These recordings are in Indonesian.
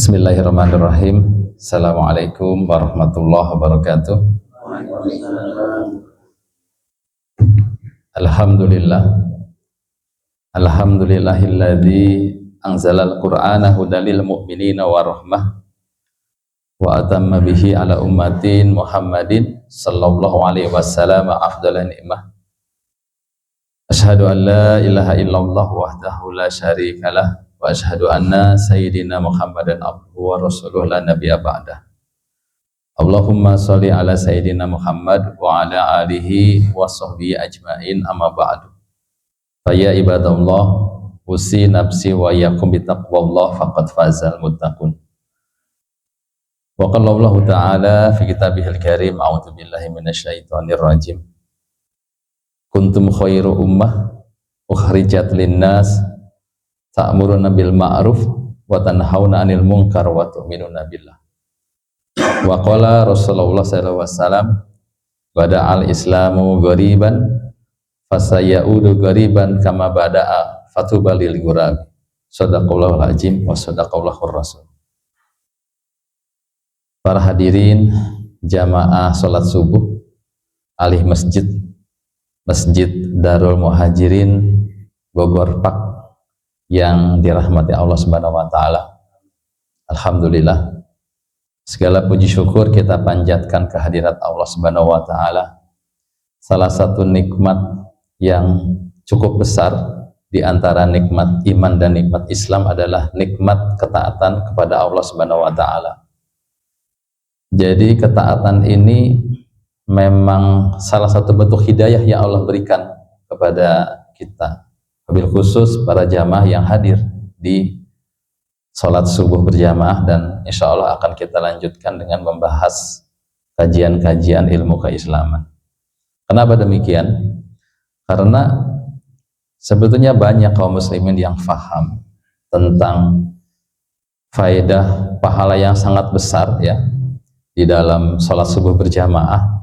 Bismillahirrahmanirrahim. Assalamualaikum warahmatullahi wabarakatuh. Alhamdulillah. Alhamdulillahilladzi anzalal qur'ana hudan lil mu'minina wa rahmah wa atamma bihi ala ummatin Muhammadin sallallahu alaihi wasallam afdalan ni'mah. Asyhadu an la ilaha illallah wahdahu la syarikalah wa asyhadu anna sayyidina Muhammadan abduhu wa rasuluhu la nabiyya ba'dah. Allahumma sholli ala sayyidina Muhammad wa ala alihi wa sahbihi ajmain, amma ba'du. Fa ya ibadallah, usi nafsi wa yakum bi taqwallah faqad fazal muttaqun. Wa qala Allah ta'ala fi kitabihil karim, a'udzu billahi minasyaitonir rajim. Kuntum khairu ummah ukhrijat linnas ta'muruna bil ma'ruf wa tanhauna 'anil munkar wa tu'minuna billah. Wa qala Rasulullah sallallahu alaihi wasallam, bada'al islamu ghariban fasayaudu ghariban kama bada'a fatubalil ghurab. Shadaqallahul azim wa shadaqallahur rasul. Para hadirin jamaah salat subuh alih masjid Darul Muhajirin Bogor Pak yang dirahmati Allah Subhanahu wa taala. Alhamdulillah, segala puji syukur kita panjatkan kehadirat Allah Subhanahu wa taala. Salah satu nikmat yang cukup besar di antara nikmat iman dan nikmat Islam adalah nikmat ketaatan kepada Allah Subhanahu wa taala. Jadi ketaatan ini memang salah satu bentuk hidayah yang Allah berikan kepada kita. Wabil khusus para jamaah yang hadir di sholat subuh berjamaah, dan insya Allah akan kita lanjutkan dengan membahas kajian-kajian ilmu keislaman. Kenapa demikian? Karena sebetulnya banyak kaum muslimin yang faham tentang faedah pahala yang sangat besar ya di dalam sholat subuh berjamaah.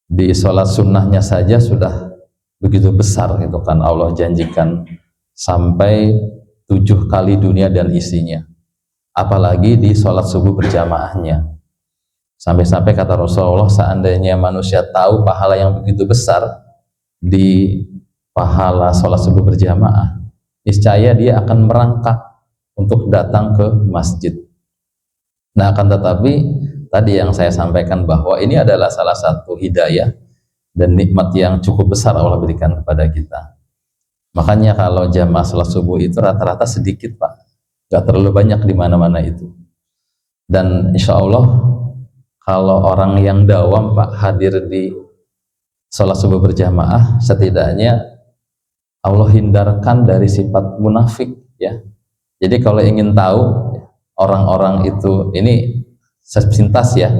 Di sholat sunnahnya saja sudah begitu besar gitu kan, Allah janjikan sampai 7 kali dunia dan isinya, apalagi di sholat subuh berjamaahnya. Sampai-sampai kata Rasulullah, seandainya manusia tahu pahala yang begitu besar di pahala sholat subuh berjamaah, niscaya dia akan merangkak untuk datang ke masjid. Nah, akan tetapi tadi yang saya sampaikan bahwa ini adalah salah satu hidayah dan nikmat yang cukup besar Allah berikan kepada kita. Makanya kalau jamaah salat subuh itu rata-rata sedikit Pak, gak terlalu banyak di mana-mana itu. Dan insya Allah kalau orang yang dawam Pak hadir di salat subuh berjamaah, setidaknya Allah hindarkan dari sifat munafik ya. Jadi kalau ingin tahu orang-orang itu, ini sepintas ya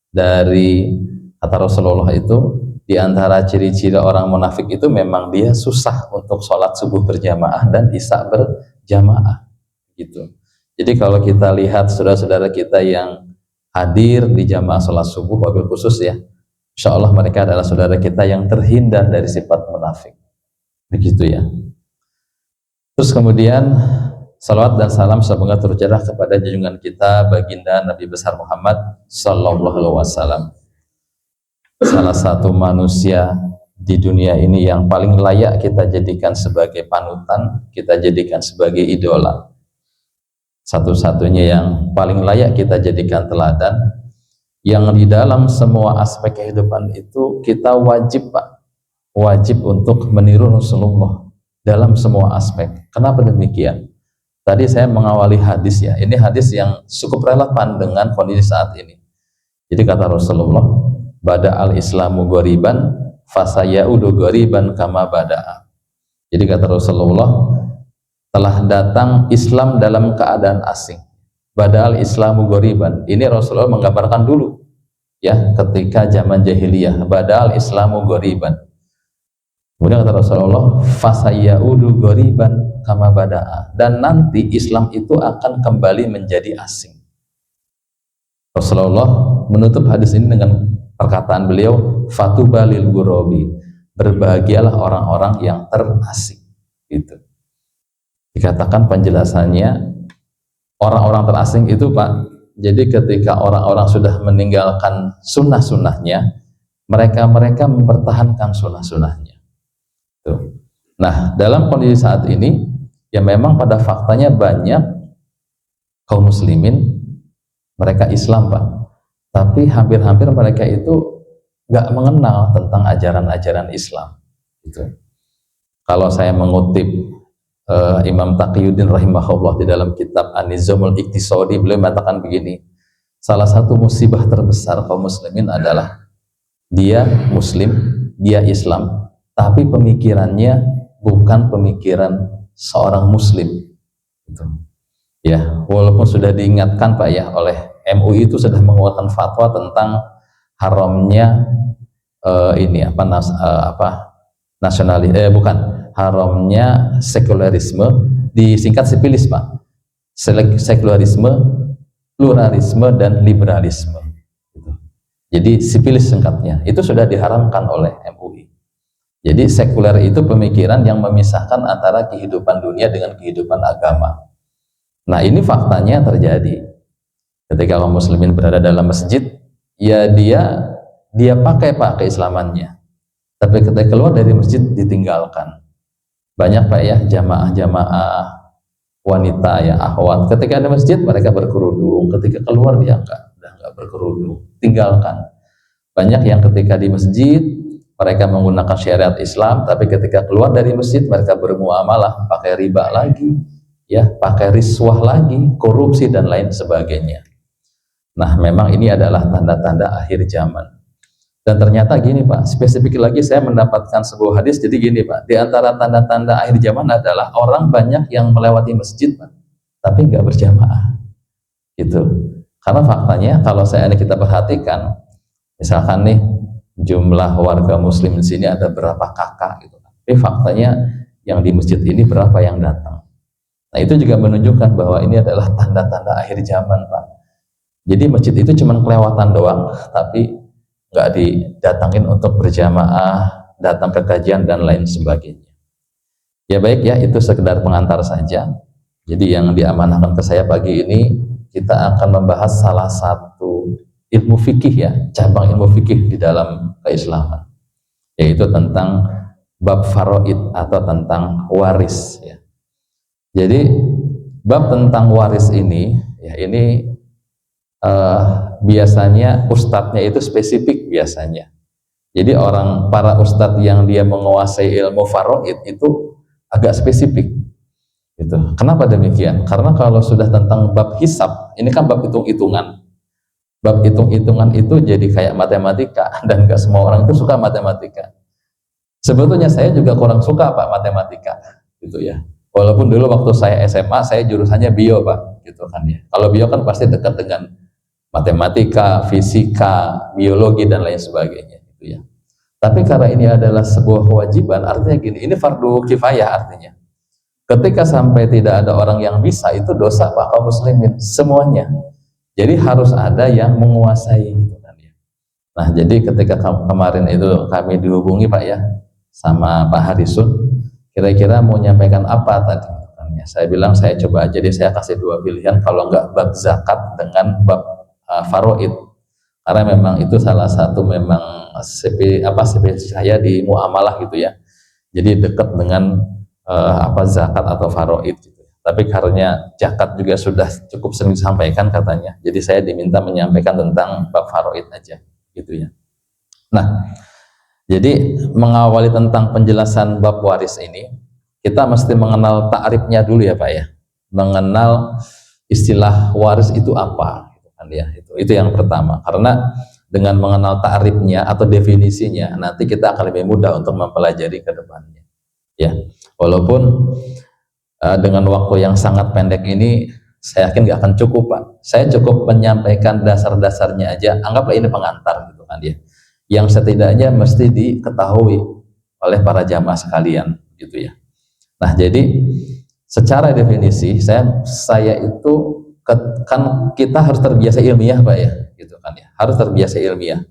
dari kata Rasulullah itu, di antara ciri-ciri orang munafik itu memang dia susah untuk sholat subuh berjamaah dan isya berjamaah gitu. Jadi kalau kita lihat saudara-saudara kita yang hadir di jamaah sholat subuh wabil khusus ya, insya Allah mereka adalah saudara kita yang terhindar dari sifat munafik begitu ya. Terus kemudian salawat dan salam semoga tercurah kepada junjungan kita baginda Nabi besar Muhammad sallallahu alaihi wasallam, salah satu manusia di dunia ini yang paling layak kita jadikan sebagai panutan, kita jadikan sebagai idola, satu-satunya yang paling layak kita jadikan teladan, yang di dalam semua aspek kehidupan itu kita wajib Pak, wajib untuk meniru Rasulullah dalam semua aspek. Kenapa demikian? Tadi saya mengawali hadis ya, ini hadis yang cukup relevan dengan kondisi saat ini. Jadi kata Rasulullah, bada'al islamu ghariban fasayaudu ghariban kama bada'a. Jadi kata Rasulullah, telah datang Islam dalam keadaan asing. Bada'al islamu ghariban, ini Rasulullah menggambarkan dulu ya ketika zaman jahiliyah, bada'al islamu ghariban. Kemudian kata Rasulullah, fasayaudu ghariban kama bada'a, dan nanti Islam itu akan kembali menjadi asing. Rasulullah menutup hadis ini dengan perkataan beliau, fatuba lil ghurabi, berbahagialah orang-orang yang terasing gitu. Dikatakan penjelasannya orang-orang terasing itu Pak, jadi ketika orang-orang sudah meninggalkan sunnah-sunnahnya, mereka mempertahankan sunnah-sunnahnya. Tuh. Nah, dalam kondisi saat ini, ya memang pada faktanya banyak kaum muslimin, mereka Islam Pak, tapi hampir-hampir mereka itu nggak mengenal tentang ajaran-ajaran Islam. Gitu. Kalau saya mengutip Imam Taqiyuddin rahimahullah di dalam kitab An-Nizamul Iqtisadi, beliau mengatakan begini, salah satu musibah terbesar kaum muslimin adalah dia muslim, dia Islam, tapi pemikirannya bukan pemikiran seorang muslim. Gitu. Ya, walaupun sudah diingatkan Pak ya oleh MUI, itu sudah mengeluarkan fatwa tentang haramnya haramnya sekularisme, disingkat sipilis Pak, sekularisme, pluralisme dan liberalisme. Jadi sipilis singkatnya, itu sudah diharamkan oleh MUI. Jadi sekuler itu pemikiran yang memisahkan antara kehidupan dunia dengan kehidupan agama. Nah, ini faktanya terjadi. Ketika kaum muslimin berada dalam masjid, ya dia pakai Pak keislamannya, tapi ketika keluar dari masjid ditinggalkan. Banyak Pak ya jamaah-jamaah wanita ya akhwat, ketika ada masjid mereka berkerudung, ketika keluar dia udah nggak berkerudung, tinggalkan. Banyak yang ketika di masjid mereka menggunakan syariat Islam, tapi ketika keluar dari masjid mereka bermuamalah pakai riba lagi, ya pakai riswah lagi, korupsi dan lain sebagainya. Nah, memang ini adalah tanda-tanda akhir zaman. Dan ternyata gini Pak, spesifik lagi saya mendapatkan sebuah hadis, jadi gini Pak, di antara tanda-tanda akhir zaman adalah orang banyak yang melewati masjid Pak, tapi nggak berjamaah. Gitu. Karena faktanya kalau kita perhatikan, misalkan nih jumlah warga muslim di sini ada berapa kakak gitu. Tapi faktanya yang di masjid ini berapa yang datang. Nah, itu juga menunjukkan bahwa ini adalah tanda-tanda akhir zaman Pak. Jadi masjid itu cuma kelewatan doang, tapi nggak didatangin untuk berjamaah, datang ke kajian dan lain sebagainya. Ya baik ya, itu sekedar pengantar saja. Jadi yang diamanahkan ke saya pagi ini, kita akan membahas salah satu ilmu fikih ya, cabang ilmu fikih di dalam keislaman, yaitu tentang bab faraid atau tentang waris ya. Jadi bab tentang waris ini ya, ini biasanya ustadznya itu spesifik biasanya. Jadi para ustadz yang dia menguasai ilmu faraid itu agak spesifik. Gitu. Kenapa demikian? Karena kalau sudah tentang bab hisab, ini kan bab hitung-hitungan. Bab hitung-hitungan itu jadi kayak matematika, dan gak semua orang itu suka matematika. Sebetulnya saya juga kurang suka Pak matematika, gitu ya. Walaupun dulu waktu saya SMA, saya jurusannya bio Pak, gitu kan ya. Kalau bio kan pasti dekat dengan matematika, fisika, biologi dan lain sebagainya, gitu ya. Tapi karena ini adalah sebuah kewajiban, artinya gini, ini fardu kifayah artinya. Ketika sampai tidak ada orang yang bisa, itu dosa Pak kaum muslimin semuanya. Jadi harus ada yang menguasai, gitu kan ya. Nah, jadi ketika kemarin itu kami dihubungi Pak ya sama Pak Harisun, kira-kira mau nyampaikan apa tadi? Saya bilang saya coba aja, jadi saya kasih dua pilihan, kalau enggak bab zakat dengan bab faraid, karena memang itu salah satu memang spesies saya di muamalah gitu ya. Jadi dekat dengan zakat atau faraid gitu. Tapi karena zakat juga sudah cukup sering disampaikan katanya, jadi saya diminta menyampaikan tentang bab faraid aja gitu ya. Nah, jadi mengawali tentang penjelasan bab waris ini, kita mesti mengenal ta'rifnya dulu ya Pak ya, mengenal istilah waris itu apa gitu kan ya. Itu yang pertama, karena dengan mengenal ta'rifnya atau definisinya, nanti kita akan lebih mudah untuk mempelajari ke depannya ya. Walaupun dengan waktu yang sangat pendek ini, saya yakin gak akan cukup Pak. Saya cukup menyampaikan dasar-dasarnya aja, anggaplah ini pengantar gitu kan ya, yang setidaknya mesti diketahui oleh para jamaah sekalian gitu ya. Nah, jadi secara definisi saya itu kan kita harus terbiasa ilmiah Pak ya, gitu kan ya, harus terbiasa ilmiah.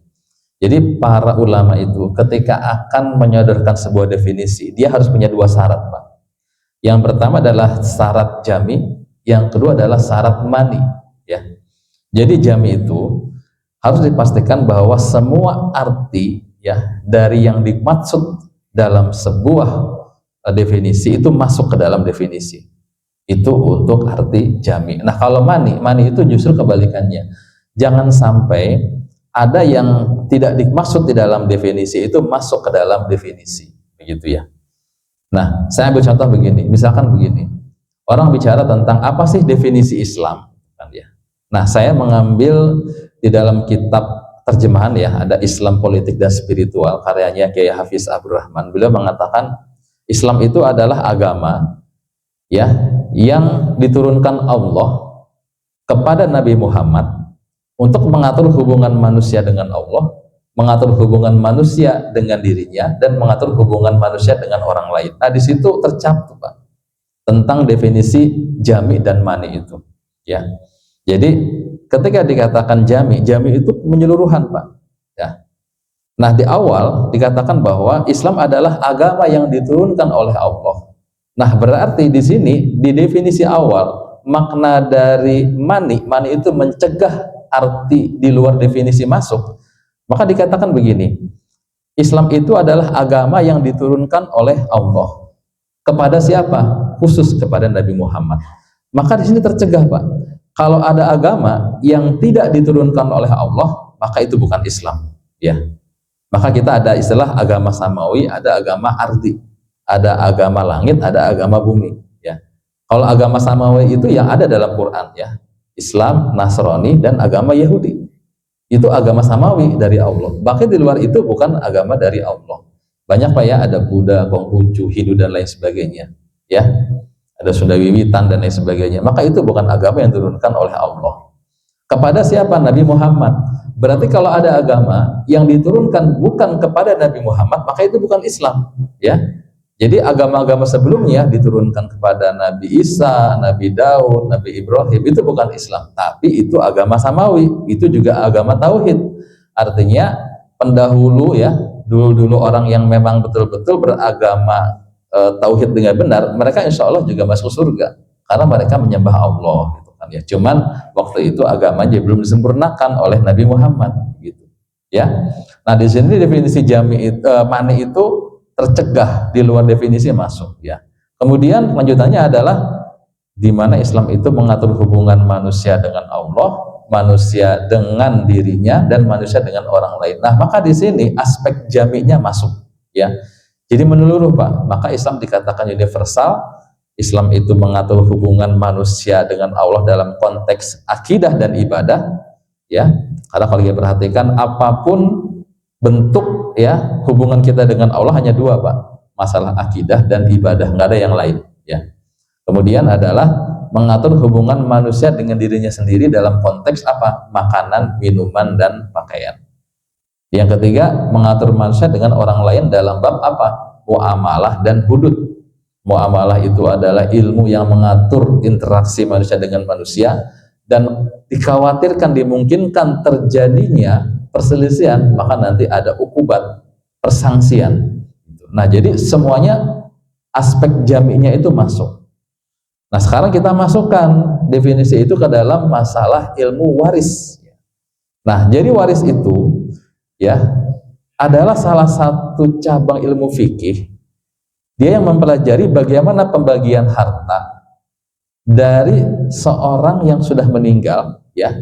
Jadi para ulama itu ketika akan menyodorkan sebuah definisi, dia harus punya dua syarat Pak. Yang pertama adalah syarat jami, yang kedua adalah syarat mani, ya. Jadi jami itu harus dipastikan bahwa semua arti, ya, dari yang dimaksud dalam sebuah definisi itu masuk ke dalam definisi. Itu untuk arti jami. Nah, kalau mani itu justru kebalikannya. Jangan sampai ada yang tidak dimaksud di dalam definisi itu masuk ke dalam definisi, begitu ya. Nah, saya ambil contoh begini, misalkan begini, orang bicara tentang apa sih definisi Islam, kan ya. Nah, saya mengambil di dalam kitab terjemahan, ya, ada Islam Politik dan Spiritual karyanya Kiai Hafiz Abdurrahman. Beliau mengatakan Islam itu adalah agama, ya, yang diturunkan Allah kepada Nabi Muhammad untuk mengatur hubungan manusia dengan Allah, mengatur hubungan manusia dengan dirinya, dan mengatur hubungan manusia dengan orang lain. Nah, di situ tercantum, Pak, tentang definisi jami dan mani itu, ya. Jadi ketika dikatakan jami itu menyeluruhan, Pak, ya. Nah, di awal dikatakan bahwa Islam adalah agama yang diturunkan oleh Allah. Nah, berarti di sini di definisi awal makna dari mani itu mencegah arti di luar definisi masuk. Maka dikatakan begini, Islam itu adalah agama yang diturunkan oleh Allah kepada siapa? Khusus kepada Nabi Muhammad. Maka di sini tercegah, Pak. Kalau ada agama yang tidak diturunkan oleh Allah, maka itu bukan Islam, ya. Maka kita ada istilah agama samawi, ada agama ardi, ada agama langit, ada agama bumi, ya. Kalau agama samawi itu yang ada dalam Quran, ya, Islam, Nasrani, dan agama Yahudi. Itu agama samawi dari Allah. Bahkan di luar itu bukan agama dari Allah. Banyak, Pak, ya, ada Buddha, Konghucu, Hindu, dan lain sebagainya, ya. Ada Sunda Wiwitan dan lain sebagainya. Maka itu bukan agama yang diturunkan oleh Allah. Kepada siapa? Nabi Muhammad. Berarti kalau ada agama yang diturunkan bukan kepada Nabi Muhammad, maka itu bukan Islam, ya. Jadi agama-agama sebelumnya diturunkan kepada Nabi Isa, Nabi Daud, Nabi Ibrahim, itu bukan Islam, tapi itu agama samawi, itu juga agama tauhid. Artinya pendahulu, ya, dulu-dulu orang yang memang betul-betul beragama tauhid dengan benar, mereka insya Allah juga masuk surga karena mereka menyembah Allah, gitu kan, ya. Cuman waktu itu agamanya belum disempurnakan oleh Nabi Muhammad, gitu, ya. Nah, di sini definisi mani itu tercegah, di luar definisi masuk, ya. Kemudian lanjutannya adalah di mana Islam itu mengatur hubungan manusia dengan Allah, manusia dengan dirinya, dan manusia dengan orang lain. Nah, maka di sini aspek jaminya masuk, ya. Jadi menyeluruh, Pak. Maka Islam dikatakan universal. Islam itu mengatur hubungan manusia dengan Allah dalam konteks akidah dan ibadah, ya. Karena kalau kita perhatikan apapun bentuk, ya, hubungan kita dengan Allah hanya dua, Pak, masalah akidah dan ibadah, nggak ada yang lain, ya. Kemudian adalah mengatur hubungan manusia dengan dirinya sendiri dalam konteks apa? Makanan, minuman, dan pakaian. Yang ketiga, mengatur manusia dengan orang lain dalam bab apa? Muamalah dan hudud. Muamalah itu adalah ilmu yang mengatur interaksi manusia dengan manusia, dan dikhawatirkan dimungkinkan terjadinya perselisihan, maka nanti ada ukubat, persangsian. Nah, jadi semuanya aspek jaminya itu masuk. Nah, sekarang kita masukkan definisi itu ke dalam masalah ilmu waris. Nah, jadi waris itu, ya, adalah salah satu cabang ilmu fikih. Dia yang mempelajari bagaimana pembagian harta dari seorang yang sudah meninggal, ya,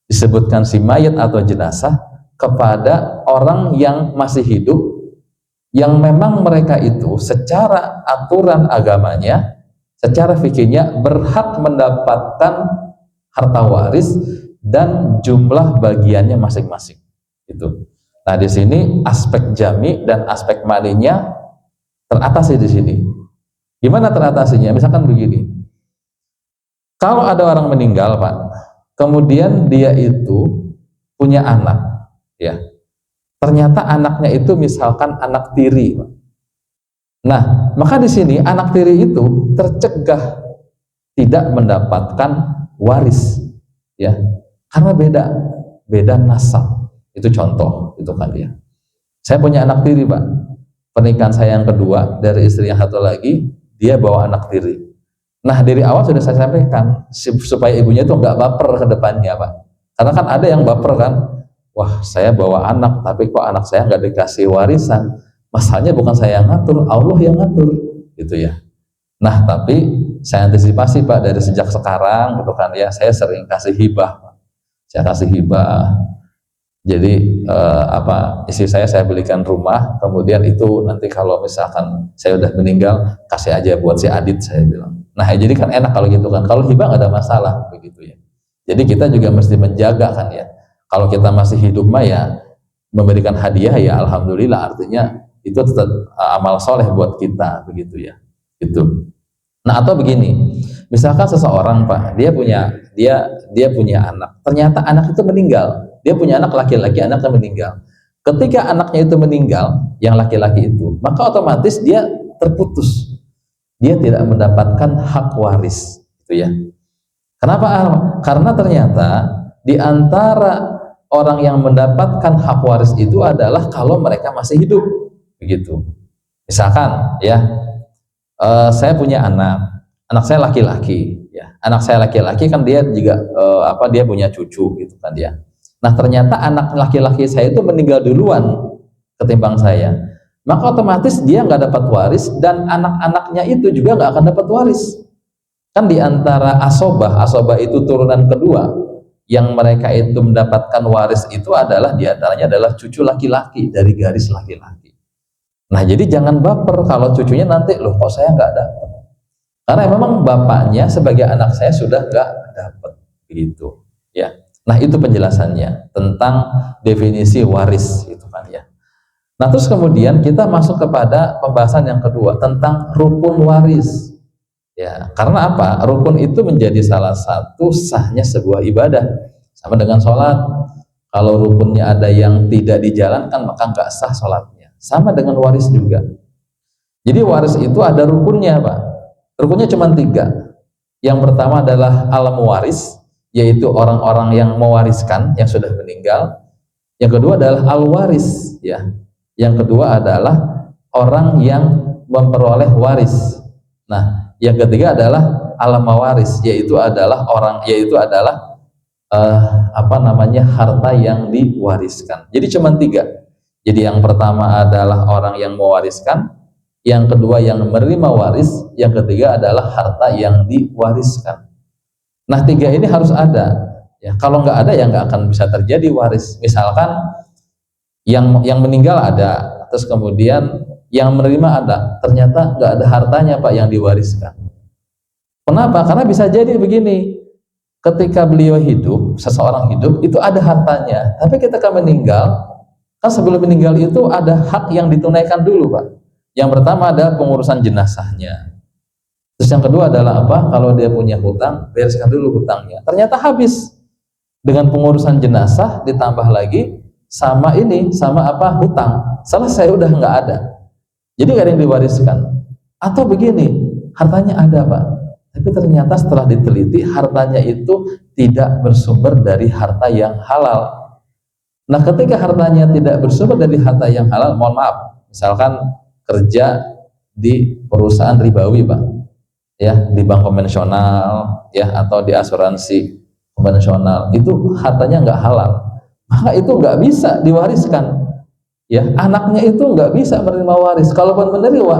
disebutkan si mayat atau jenazah, kepada orang yang masih hidup, yang memang mereka itu secara aturan agamanya, secara fikihnya berhak mendapatkan harta waris dan jumlah bagiannya masing-masing. Itu. Nah, di sini aspek jami dan aspek maninya teratasi di sini. Gimana teratasinya? Misalkan begini. Kalau ada orang meninggal, Pak, kemudian dia itu punya anak, ya. Ternyata anaknya itu misalkan anak tiri, Pak. Nah, maka di sini anak tiri itu tercegah tidak mendapatkan waris, ya. Karena beda nasab. Itu contoh, itu kan, ya. Saya punya anak tiri, Pak. Pernikahan saya yang kedua dari istri yang satu lagi, dia bawa anak tiri. Nah, dari awal sudah saya sampaikan supaya ibunya itu nggak baper ke depannya, Pak. Karena kan ada yang baper kan, wah saya bawa anak, tapi kok anak saya nggak dikasih warisan. Masalahnya bukan saya yang ngatur, Allah yang ngatur, gitu ya. Nah, tapi saya antisipasi Pak dari sejak sekarang, gitu kan ya. Saya sering kasih hibah, Pak. Saya kasih hibah. Jadi istri saya belikan rumah, kemudian itu nanti kalau misalkan saya udah meninggal, kasih aja buat si Adit, saya bilang. Nah, jadi kan enak kalau gitu kan. Kalau hibah nggak ada masalah, begitu ya. Jadi kita juga mesti menjaga kan ya. Kalau kita masih hidup mah ya memberikan hadiah ya alhamdulillah, artinya itu tetap amal soleh buat kita, begitu ya. Gitu. Nah, atau begini, misalkan seseorang Pak, dia punya anak, ternyata anak itu meninggal. Dia punya anak laki-laki, anaknya meninggal. Ketika anaknya itu meninggal, yang laki-laki itu, maka otomatis dia terputus. Dia tidak mendapatkan hak waris, gitu ya. Kenapa? Karena ternyata di antara orang yang mendapatkan hak waris itu adalah kalau mereka masih hidup, begitu. Misalkan ya, saya punya anak saya laki-laki, ya. Anak saya laki-laki kan dia juga dia punya cucu, gitu kan dia. Nah, ternyata anak laki-laki saya itu meninggal duluan ketimbang saya, maka otomatis dia nggak dapat waris dan anak-anaknya itu juga nggak akan dapat waris. Kan di antara asobah itu turunan kedua yang mereka itu mendapatkan waris itu adalah diantaranya adalah cucu laki-laki dari garis laki-laki. Nah, jadi jangan baper kalau cucunya nanti loh kok saya nggak dapat, karena memang bapaknya sebagai anak saya sudah nggak dapat, begitu ya. Nah, itu penjelasannya tentang definisi waris itu kan ya. Nah, terus kemudian kita masuk kepada pembahasan yang kedua tentang rukun waris. Ya, karena apa? Rukun itu menjadi salah satu sahnya sebuah ibadah. Sama dengan sholat. Kalau rukunnya ada yang tidak dijalankan, maka nggak sah sholatnya. Sama dengan waris juga. Jadi waris itu ada rukunnya, Pak. Rukunnya cuma 3. Yang pertama adalah alam waris, yaitu orang-orang yang mewariskan yang sudah meninggal. Yang kedua adalah al-waris, ya. Yang kedua adalah orang yang memperoleh waris. Nah, yang ketiga adalah alam mawaris, yaitu adalah harta yang diwariskan. Jadi cuma 3. Jadi yang pertama adalah orang yang mewariskan, yang kedua yang menerima waris, yang ketiga adalah harta yang diwariskan. Nah, 3 ini harus ada. Ya, kalau nggak ada ya nggak akan bisa terjadi waris. Misalkan yang meninggal ada, terus kemudian yang menerima ada, ternyata nggak ada hartanya Pak yang diwariskan. Kenapa? Karena bisa jadi begini, ketika beliau hidup, seseorang hidup itu ada hartanya, tapi ketika meninggal, kan sebelum meninggal itu ada hak yang ditunaikan dulu Pak. Yang pertama adalah pengurusan jenazahnya. Terus yang kedua adalah apa? Kalau dia punya hutang, bereskan dulu hutangnya. Ternyata habis dengan pengurusan jenazah, ditambah lagi sama hutang. Selesai, udah nggak ada. Jadi nggak ada yang diwariskan. Atau begini, hartanya ada Pak, tapi ternyata setelah diteliti hartanya itu tidak bersumber dari harta yang halal. Nah, ketika hartanya tidak bersumber dari harta yang halal, mohon maaf, misalkan kerja di perusahaan ribawi Pak, ya, di bank konvensional, ya, atau di asuransi konvensional, itu hartanya nggak halal, maka itu nggak bisa diwariskan. Ya, anaknya itu nggak bisa menerima waris. Kalaupun menerima,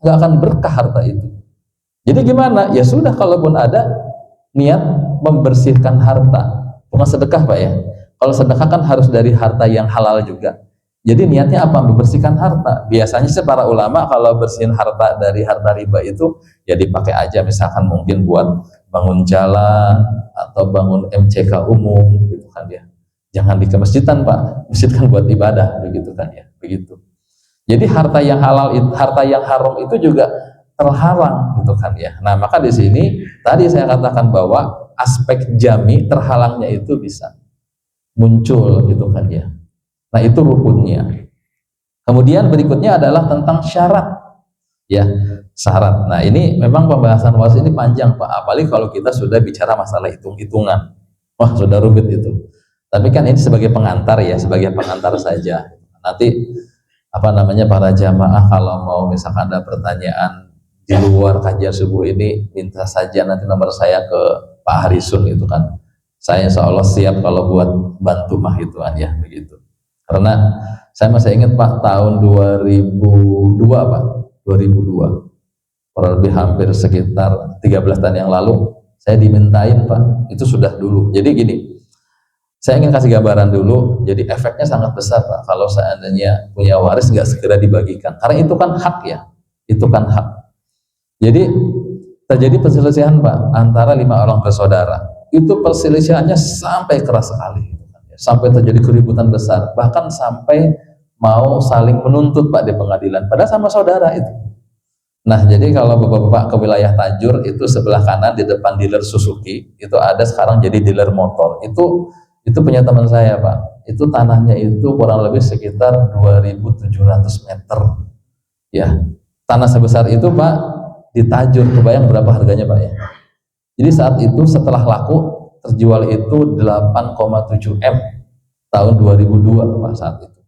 nggak akan berkah harta itu. Jadi gimana? Ya sudah, kalaupun ada niat membersihkan harta, bukan sedekah Pak ya. Kalau sedekah kan harus dari harta yang halal juga. Jadi niatnya apa? Membersihkan harta. Biasanya sih para ulama kalau bersihin harta dari harta riba itu ya dipakai aja, misalkan mungkin buat bangun jalan atau bangun MCK umum, gitu kan ya. Jangan di kemasjidan Pak, masjid kan buat ibadah, begitu kan ya, begitu. Jadi harta yang halal, harta yang haram itu juga terhalang, gitu kan ya. Nah, maka di sini tadi saya katakan bahwa aspek jami terhalangnya itu bisa muncul, gitu kan ya. Nah, itu rukunnya. Kemudian berikutnya adalah tentang syarat, ya, syarat. Nah, ini memang pembahasan waris ini panjang Pak, apalagi kalau kita sudah bicara masalah hitung-hitungan. Wah, sudah rumit itu. Tapi kan ini sebagai pengantar ya, sebagai pengantar saja. Nanti para jamaah kalau mau misalkan ada pertanyaan di luar kajian subuh ini minta saja nanti nomor saya ke Pak Harisun itu kan. Saya insya Allah siap kalau buat bantu mah ituan ya begitu. Karena saya masih ingat Pak tahun 2002 Pak, 2002. Kurang lebih hampir sekitar 13 tahun yang lalu saya dimintain Pak, itu sudah dulu. Jadi gini, saya ingin kasih gambaran dulu, jadi efeknya sangat besar Pak kalau seandainya punya waris nggak segera dibagikan, karena itu kan hak ya, itu kan hak. Jadi terjadi perselisihan Pak antara 5 orang bersaudara, itu perselisihannya sampai keras sekali, sampai terjadi keributan besar, bahkan sampai mau saling menuntut Pak di pengadilan, padahal sama saudara itu. Nah, jadi kalau bapak-bapak ke wilayah Tajur itu sebelah kanan di depan dealer Suzuki itu ada sekarang jadi dealer motor. Itu punya teman saya Pak. Itu tanahnya itu kurang lebih sekitar 2.700 meter. Ya, tanah sebesar itu Pak di Tajur, kebayang berapa harganya Pak ya? Jadi saat itu setelah laku terjual itu 8,7 M tahun 2002 Pak saat itu.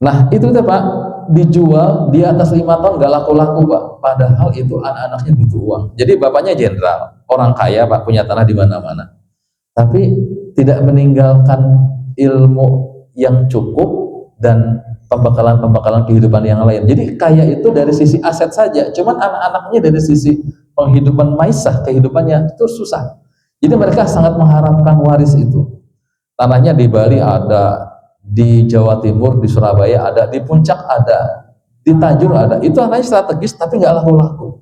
Nah itu tuh Pak dijual di atas 5 tahun nggak laku-laku Pak, padahal itu anak-anaknya butuh uang. Jadi bapaknya jenderal, orang kaya Pak, punya tanah di mana-mana, tapi tidak meninggalkan ilmu yang cukup dan pembekalan kehidupan yang lain. Jadi kaya itu dari sisi aset saja, cuman anak-anaknya dari sisi penghidupan maisah, kehidupannya itu susah. Jadi mereka sangat mengharapkan waris itu. Tanahnya di Bali ada, di Jawa Timur, di Surabaya ada, di Puncak ada, di Tajur ada. Itu anaknya strategis tapi nggak laku-laku.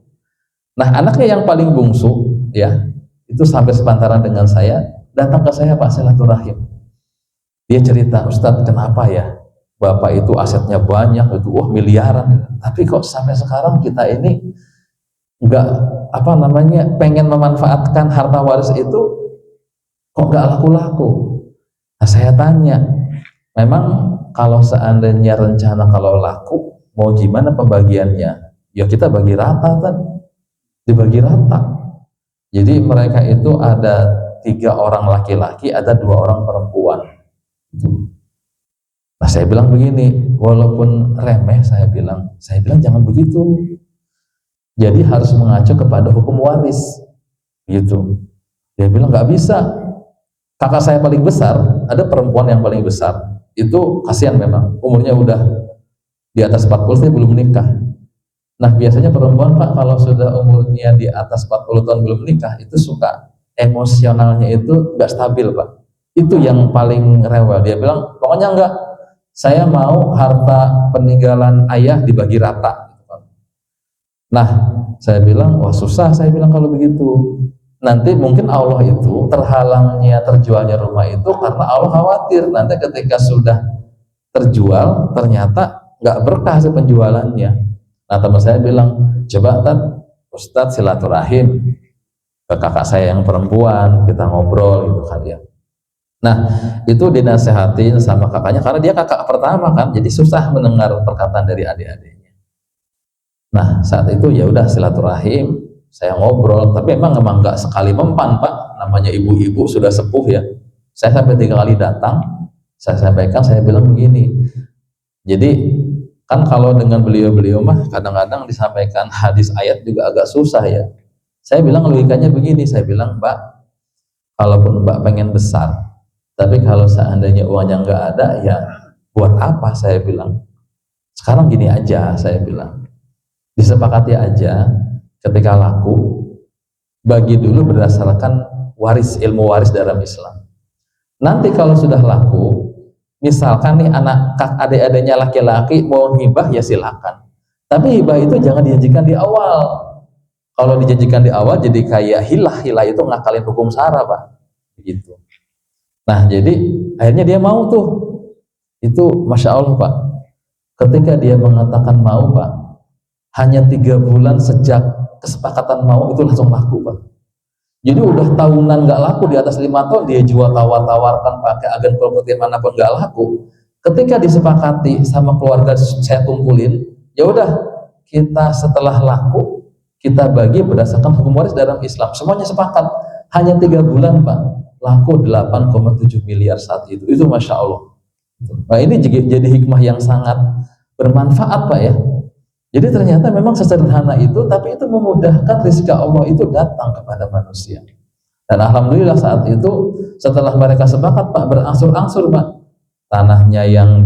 Nah anaknya yang paling bungsu ya itu sampai sepantaran dengan saya, datang ke saya Pak silaturahim. Dia cerita, Ustadz kenapa ya Bapak itu asetnya banyak, itu wah miliaran, tapi kok sampai sekarang kita ini nggak pengen memanfaatkan harta waris itu kok nggak laku-laku. Nah saya tanya, memang kalau seandainya rencana kalau laku, mau gimana pembagiannya? Ya kita bagi rata kan, dibagi rata. Jadi mereka itu ada 3 orang laki-laki, ada 2 orang perempuan. Nah saya bilang begini, walaupun remeh saya bilang jangan begitu. Jadi harus mengacu kepada hukum waris, gitu. Dia bilang nggak bisa. Kakak saya paling besar, ada perempuan yang paling besar. Itu kasihan memang, umurnya udah di atas 40 tapi belum menikah. Nah biasanya perempuan Pak kalau sudah umurnya di atas 40 tahun belum menikah itu suka emosionalnya itu nggak stabil Pak. Itu yang paling rewel. Dia bilang pokoknya enggak, saya mau harta peninggalan ayah dibagi rata. Nah saya bilang wah susah, saya bilang kalau begitu. Nanti mungkin Allah itu terhalangnya terjualnya rumah itu karena Allah khawatir nanti ketika sudah terjual ternyata nggak berkah hasil penjualannya. Nah teman saya bilang coba Ustadz silaturahim ke kakak saya yang perempuan, kita ngobrol gitu kan ya. Nah itu dinasehatin sama kakaknya karena dia kakak pertama kan, jadi susah mendengar perkataan dari adik-adiknya. Nah saat itu ya udah silaturahim, saya ngobrol, tapi emang nggak sekali mempan Pak, namanya ibu-ibu sudah sepuh ya. Saya sampai 3 kali datang, saya sampaikan, saya bilang begini. Jadi kan kalau dengan beliau-beliau mah kadang-kadang disampaikan hadis ayat juga agak susah ya. Saya bilang logikanya begini, saya bilang Mbak, kalaupun Mbak pengen besar, tapi kalau seandainya uangnya nggak ada, ya buat apa saya bilang. Sekarang gini aja, saya bilang, disepakati aja. Ketika laku, bagi dulu berdasarkan waris, ilmu waris dalam Islam. Nanti kalau sudah laku, misalkan nih adik-adiknya laki-laki mau hibah ya silakan. Tapi hibah itu jangan dijanjikan di awal. Kalau dijanjikan di awal jadi kayak hilah itu ngakalin hukum syara Pak. Begitu. Nah jadi akhirnya dia mau tuh. Itu Masya Allah Pak. Ketika dia mengatakan mau Pak, hanya 3 bulan sejak kesepakatan mau itu langsung laku Pak. Jadi udah tahunan nggak laku, di atas 5 tahun dia jual tawar-tawarkan pakai agen properti manapun nggak laku. Ketika disepakati sama keluarga saya kumpulin, ya udah kita setelah laku kita bagi berdasarkan hukum waris dalam Islam. Semuanya sepakat. Hanya 3 bulan Pak, laku 8,7 miliar saat itu. Itu Masya Allah. Nah ini jadi hikmah yang sangat bermanfaat Pak ya. Jadi ternyata memang sesederhana itu, tapi itu memudahkan rezeki Allah itu datang kepada manusia. Dan alhamdulillah saat itu setelah mereka sepakat Pak, berangsur-angsur Pak, tanahnya yang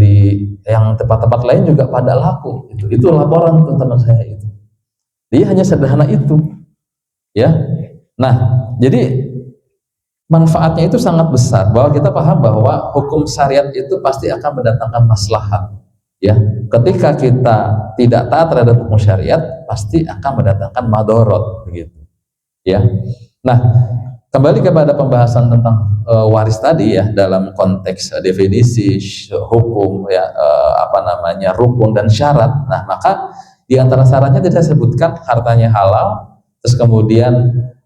tempat-tempat lain juga pada laku. Itu laporan teman saya itu. Dia hanya sederhana itu, ya. Nah, jadi manfaatnya itu sangat besar, bahwa kita paham bahwa hukum syariat itu pasti akan mendatangkan maslahat, ya. Ketika kita tidak taat terhadap hukum syariat, pasti akan mendatangkan madorot, begitu, ya. Nah, kembali kepada pembahasan tentang waris tadi, ya, dalam konteks definisi hukum, ya, rukun dan syarat. Nah, maka di antara syaratnya tidak sebutkan hartanya halal, terus kemudian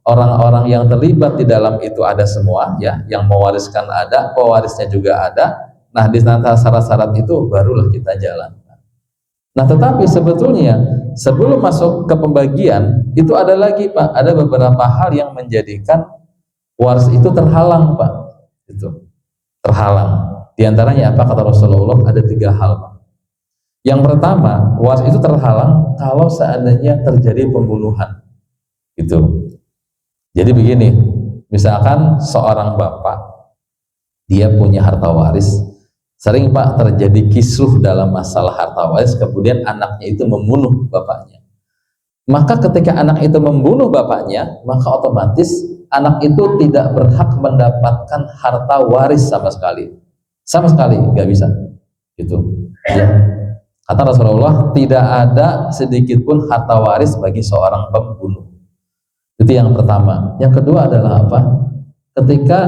orang-orang yang terlibat di dalam itu ada semua, ya, yang mewariskan ada, pewarisnya juga ada. Nah, di antara syarat-syarat itu barulah kita jalankan. Nah, tetapi sebetulnya sebelum masuk ke pembagian itu ada lagi Pak, ada beberapa hal yang menjadikan waris itu terhalang Pak, itu terhalang. Di antaranya apa kata Rasulullah? Ada 3 hal Pak. Yang pertama, waris itu terhalang kalau seandainya terjadi pembunuhan, gitu. Jadi begini, misalkan seorang bapak, dia punya harta waris, sering Pak terjadi kisruh dalam masalah harta waris, kemudian anaknya itu membunuh bapaknya. Maka ketika anak itu membunuh bapaknya, maka otomatis anak itu tidak berhak mendapatkan harta waris sama sekali. Sama sekali nggak bisa. Gitu. Ya. Kata Rasulullah, tidak ada sedikit pun harta waris bagi seorang pembunuh. Itu yang pertama. Yang kedua adalah apa? Ketika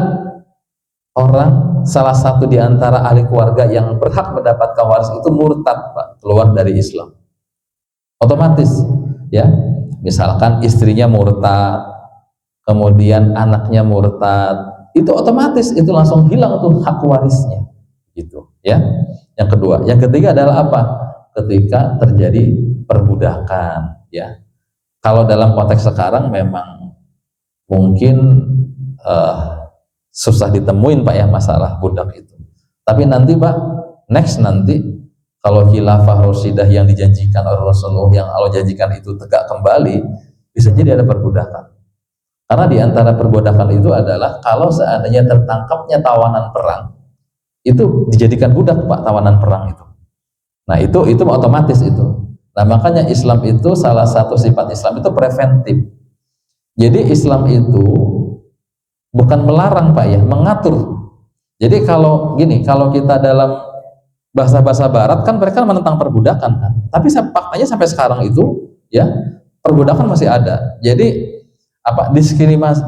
orang, salah satu di antara ahli keluarga yang berhak mendapatkan waris itu murtad Pak, keluar dari Islam, otomatis, ya, misalkan istrinya murtad, kemudian anaknya murtad, itu otomatis itu langsung hilang tuh hak warisnya, gitu, ya. Yang kedua. Yang ketiga adalah apa? Ketika terjadi perbudakan, ya. Kalau dalam konteks sekarang memang mungkin susah ditemuin Pak ya masalah budak itu. Tapi nanti Pak, next nanti kalau khilafah Rasyidah yang dijanjikan oleh Rasulullah, yang Allah janjikan itu tegak kembali, bisa jadi ada perbudakan. Karena di antara perbudakan itu adalah kalau seandainya tertangkapnya tawanan perang, itu dijadikan budak Pak, tawanan perang itu. Nah, itu otomatis itu. Nah, makanya Islam itu, salah satu sifat Islam itu preventif. Jadi Islam itu bukan melarang Pak ya, mengatur. Jadi kalau gini, kalau kita dalam bahasa-bahasa barat kan mereka menentang perbudakan kan. Tapi faktanya sampai sekarang itu ya, perbudakan masih ada. Jadi apa,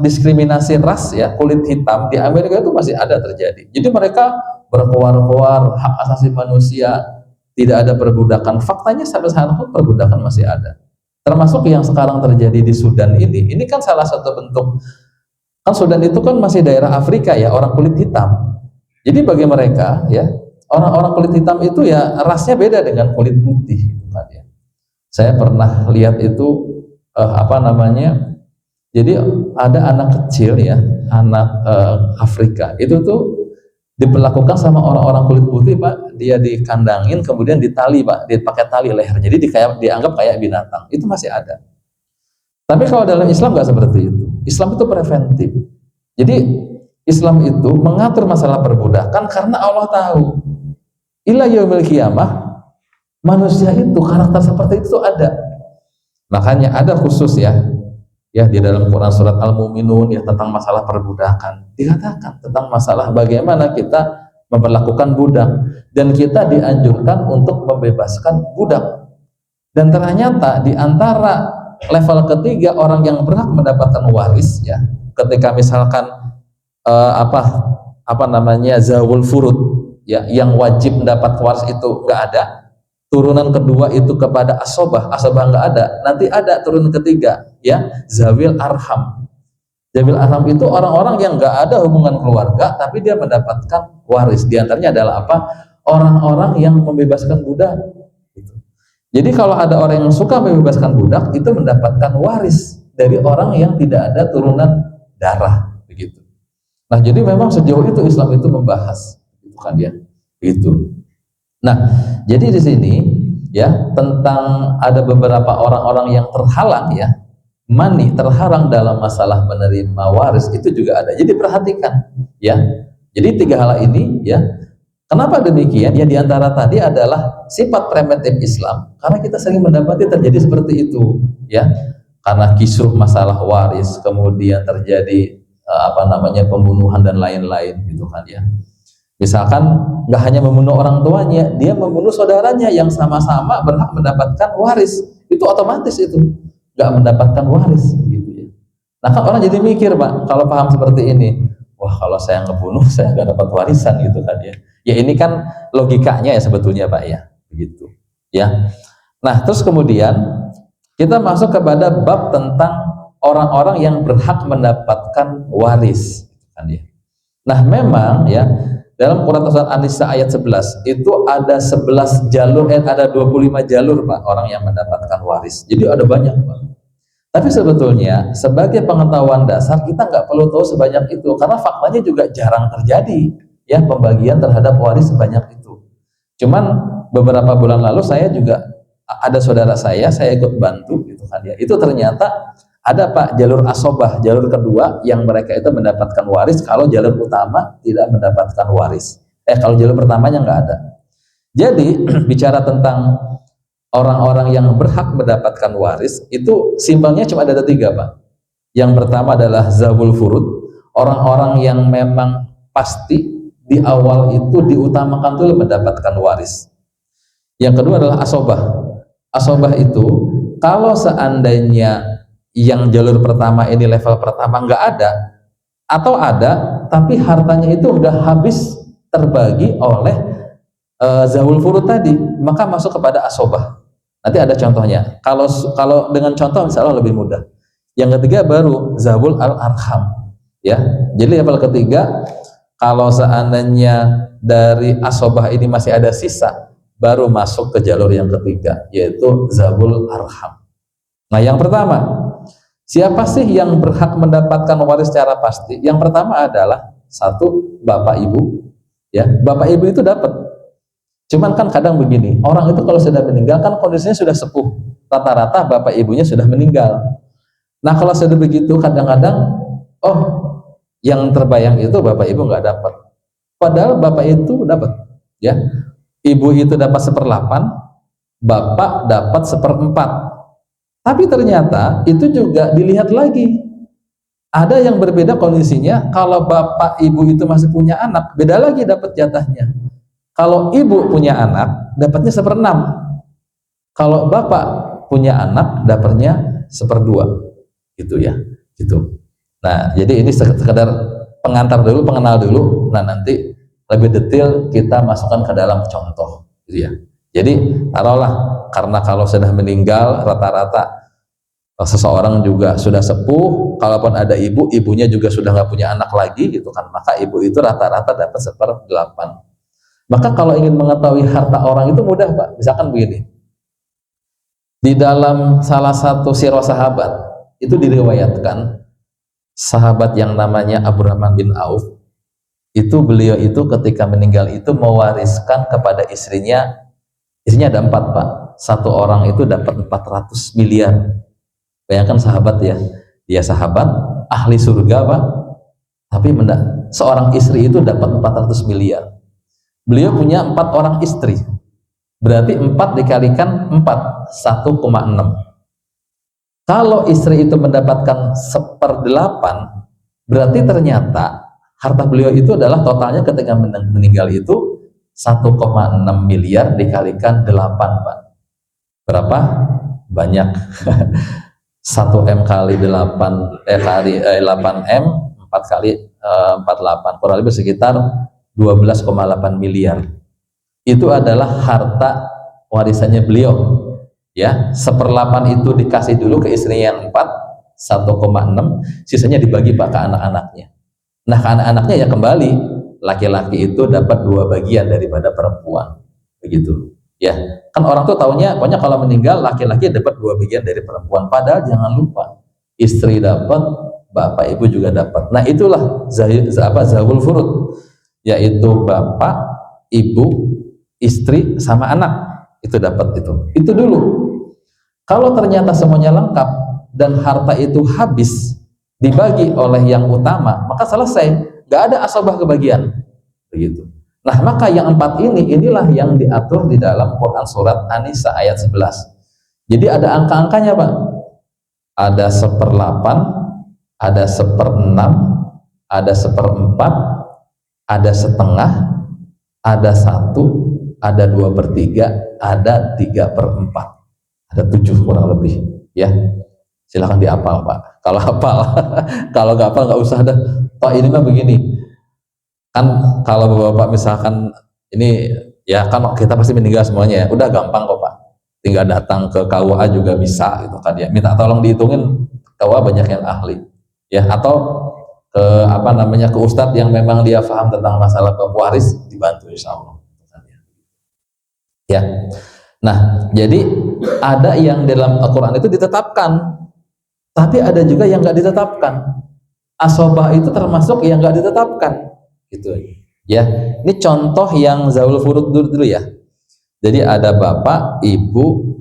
diskriminasi ras ya, kulit hitam di Amerika itu masih ada terjadi. Jadi mereka berkoar-koar hak asasi manusia, tidak ada perbudakan. Faktanya sampai sekarang pun perbudakan masih ada. Termasuk yang sekarang terjadi di Sudan ini kan salah satu bentuk. Kan Sudan itu kan masih daerah Afrika ya, orang kulit hitam. Jadi bagi mereka ya, orang-orang kulit hitam itu ya rasnya beda dengan kulit putih gitu kan ya. Saya pernah lihat itu jadi ada anak kecil ya, anak Afrika itu tuh diperlakukan sama orang-orang kulit putih Pak, dia dikandangin kemudian ditali Pak, dia pakai tali leher, jadi dianggap kayak binatang. Itu masih ada. Tapi kalau dalam Islam nggak seperti itu. Islam itu preventif. Jadi Islam itu mengatur masalah perbudakan karena Allah tahu ila yaumil qiyamah manusia itu karakter seperti itu ada. Makanya ada khusus ya di dalam Quran surat Al-Mu'minun ya tentang masalah perbudakan. Dikatakan tentang masalah bagaimana kita memperlakukan budak, dan kita dianjurkan untuk membebaskan budak. Dan ternyata di antara level ketiga orang yang berhak mendapatkan waris ya, ketika misalkan zawul furud ya, yang wajib mendapat waris itu nggak ada, turunan kedua itu kepada asobah nggak ada, nanti ada turunan ketiga ya, zawil arham. Zawil arham itu orang-orang yang nggak ada hubungan keluarga tapi dia mendapatkan waris. Di antaranya adalah apa? Orang-orang yang membebaskan budak. Jadi kalau ada orang yang suka membebaskan budak, itu mendapatkan waris dari orang yang tidak ada turunan darah, begitu. Nah, jadi memang sejauh itu Islam itu membahas, itu kan ya, itu. Nah, jadi di sini ya tentang ada beberapa orang-orang yang terhalang ya, terhalang dalam masalah menerima waris itu juga ada. Jadi perhatikan ya. Jadi tiga hal ini ya. Kenapa demikian? Ya diantara tadi adalah sifat primitif Islam. Karena kita sering mendapati terjadi seperti itu ya. Karena kisruh masalah waris, kemudian terjadi pembunuhan dan lain-lain gitu kan ya. Misalkan nggak hanya membunuh orang tuanya, dia membunuh saudaranya yang sama-sama berhak mendapatkan waris. Itu otomatis itu nggak mendapatkan waris gitu ya. Nah kan orang jadi mikir Pak, kalau paham seperti ini, wah kalau saya ngebunuh saya nggak dapat warisan gitu kan ya. Ya ini kan logikanya ya sebetulnya Pak ya, begitu ya. Nah terus kemudian kita masuk kepada bab tentang orang-orang yang berhak mendapatkan waris kan ya. Nah memang ya dalam Quran Surat An-Nisa ayat 11 itu ada 11 jalur, ada 25 jalur Pak orang yang mendapatkan waris. Jadi ada banyak Pak. Tapi sebetulnya sebagai pengetahuan dasar kita nggak perlu tahu sebanyak itu karena faktanya juga jarang terjadi ya pembagian terhadap waris sebanyak itu. Cuman beberapa bulan lalu saya juga ada saudara saya ikut bantu gitu kan ya. Itu ternyata ada Pak jalur asobah, jalur kedua yang mereka itu mendapatkan waris kalau jalur utama tidak mendapatkan waris. Kalau jalur pertamanya nggak ada. Jadi bicara tentang orang-orang yang berhak mendapatkan waris itu simpelnya cuma ada tiga Pak. Yang pertama adalah zawul furud, orang-orang yang memang pasti di awal itu diutamakan dulu mendapatkan waris. Yang kedua adalah asobah. Asobah itu kalau seandainya yang jalur pertama ini level pertama nggak ada atau ada tapi hartanya itu udah habis terbagi oleh zawul furud tadi, maka masuk kepada asobah. Nanti ada contohnya. Kalau dengan contoh misalnya lebih mudah. Yang ketiga baru zawul al-arham ya. Jadi level ketiga kalau seandainya dari asobah ini masih ada sisa baru masuk ke jalur yang ketiga yaitu zawul arham. Nah yang pertama, siapa sih yang berhak mendapatkan waris secara pasti? Yang pertama adalah satu bapak ibu ya. Bapak ibu itu dapat. Cuman kan kadang begini, orang itu kalau sudah meninggal kan kondisinya sudah sepuh, rata-rata bapak ibunya sudah meninggal. Nah kalau sudah begitu kadang-kadang yang terbayang itu bapak ibu nggak dapat, padahal bapak itu dapat ya. Ibu itu dapat 1/8, bapak dapat 1/4. Tapi ternyata itu juga dilihat lagi, ada yang berbeda kondisinya. Kalau bapak ibu itu masih punya anak, beda lagi dapat jatahnya. Kalau ibu punya anak dapatnya 1/6, kalau bapak punya anak dapatnya 1/2 gitu ya gitu. Nah jadi ini sekedar pengantar dulu, pengenal dulu. Nah nanti lebih detail kita masukkan ke dalam contoh gitu ya. Jadi taruhlah karena kalau sudah meninggal rata-rata seseorang juga sudah sepuh, kalaupun ada ibu, ibunya juga sudah nggak punya anak lagi gitu kan, maka ibu itu rata-rata dapat 1/8. Maka kalau ingin mengetahui harta orang itu mudah Pak. Misalkan begini, di dalam salah satu sirah sahabat itu diriwayatkan sahabat yang namanya Abdurrahman bin Auf itu beliau itu ketika meninggal itu mewariskan kepada istrinya ada 4 Pak. Satu orang itu dapat 400 miliar. Bayangkan sahabat ya, dia sahabat ahli surga Pak, tapi seorang istri itu dapat 400 miliar. Beliau punya 4 orang istri, berarti 4 dikalikan 4, 1,6. Kalau istri itu mendapatkan 1/8, berarti ternyata harta beliau itu adalah totalnya ketika meninggal itu 1,6 miliar dikalikan 8 Pak. Berapa? Banyak. 1M kali 8 8M 4 kali 48 kurang lebih sekitar 12,8 miliar. Itu adalah harta warisannya beliau ya. 1/8 itu dikasih dulu ke istrinya yang 4, 1,6, sisanya dibagi Pak ke anak-anaknya. Nah ke anak-anaknya ya kembali laki-laki itu dapat 2 bagian daripada perempuan begitu ya. Kan orang tuh taunya pokoknya kalau meninggal laki-laki dapat 2 bagian dari perempuan, padahal jangan lupa istri dapat, bapak ibu juga dapat. Nah itulah zawul furud, yaitu bapak, ibu, istri sama anak itu dapat itu dulu. Kalau ternyata semuanya lengkap dan harta itu habis dibagi oleh yang utama, maka selesai, nggak ada asabah kebagian, begitu. Nah, maka yang 4 inilah yang diatur di dalam Quran surat An-Nisa ayat 11. Jadi ada angka-angkanya, Pak. Ada 1/8, ada 1/6, ada 1/4, ada setengah, ada 1, ada 2/3, ada 3/4, ada 7 kurang lebih, ya. Silahkan dihafal, Pak. Kalau hafal, kalau nggak hafal nggak usah dah. Toh ini mah begini, kan kalau bapak misalkan ini ya kan kita pasti meninggal semuanya ya, udah gampang kok Pak. Tinggal datang ke KUA juga bisa gitu kan ya. Minta tolong dihitungin, KUA banyak yang ahli, ya. Atau ke apa namanya ke ustadz yang memang dia paham tentang masalah pewaris, dibantu insya Allah. Ya. Nah, jadi ada yang dalam Al-Quran itu ditetapkan. Tapi ada juga yang nggak ditetapkan. Asobah itu termasuk yang nggak ditetapkan, gitu. Ya, ini contoh yang zaul furud dulu ya. Jadi ada bapak, ibu,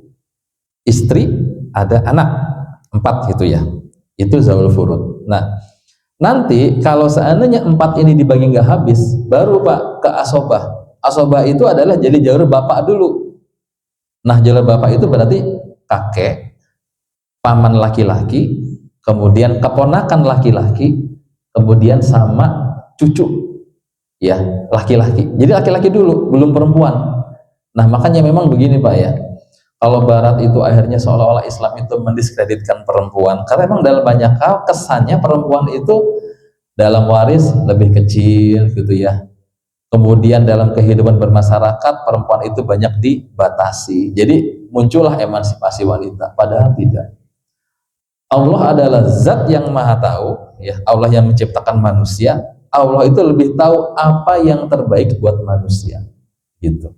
istri, ada anak, 4 gitu ya. Itu zaul furud. Nah, nanti kalau seandainya 4 ini dibagi nggak habis, baru Pak ke asobah. Asobah itu adalah jadi jalur bapak dulu. Nah, jalur bapak itu berarti kakek, paman laki-laki, kemudian keponakan laki-laki, kemudian sama cucu, ya laki-laki. Jadi laki-laki dulu, belum perempuan. Nah makanya memang begini Pak ya, kalau Barat itu akhirnya seolah-olah Islam itu mendiskreditkan perempuan, karena memang dalam banyak hal kesannya perempuan itu dalam waris lebih kecil gitu ya. Kemudian dalam kehidupan bermasyarakat perempuan itu banyak dibatasi. Jadi muncullah emansipasi wanita, padahal tidak. Allah adalah zat yang maha tahu, ya. Allah yang menciptakan manusia, Allah itu lebih tahu apa yang terbaik buat manusia, gitu.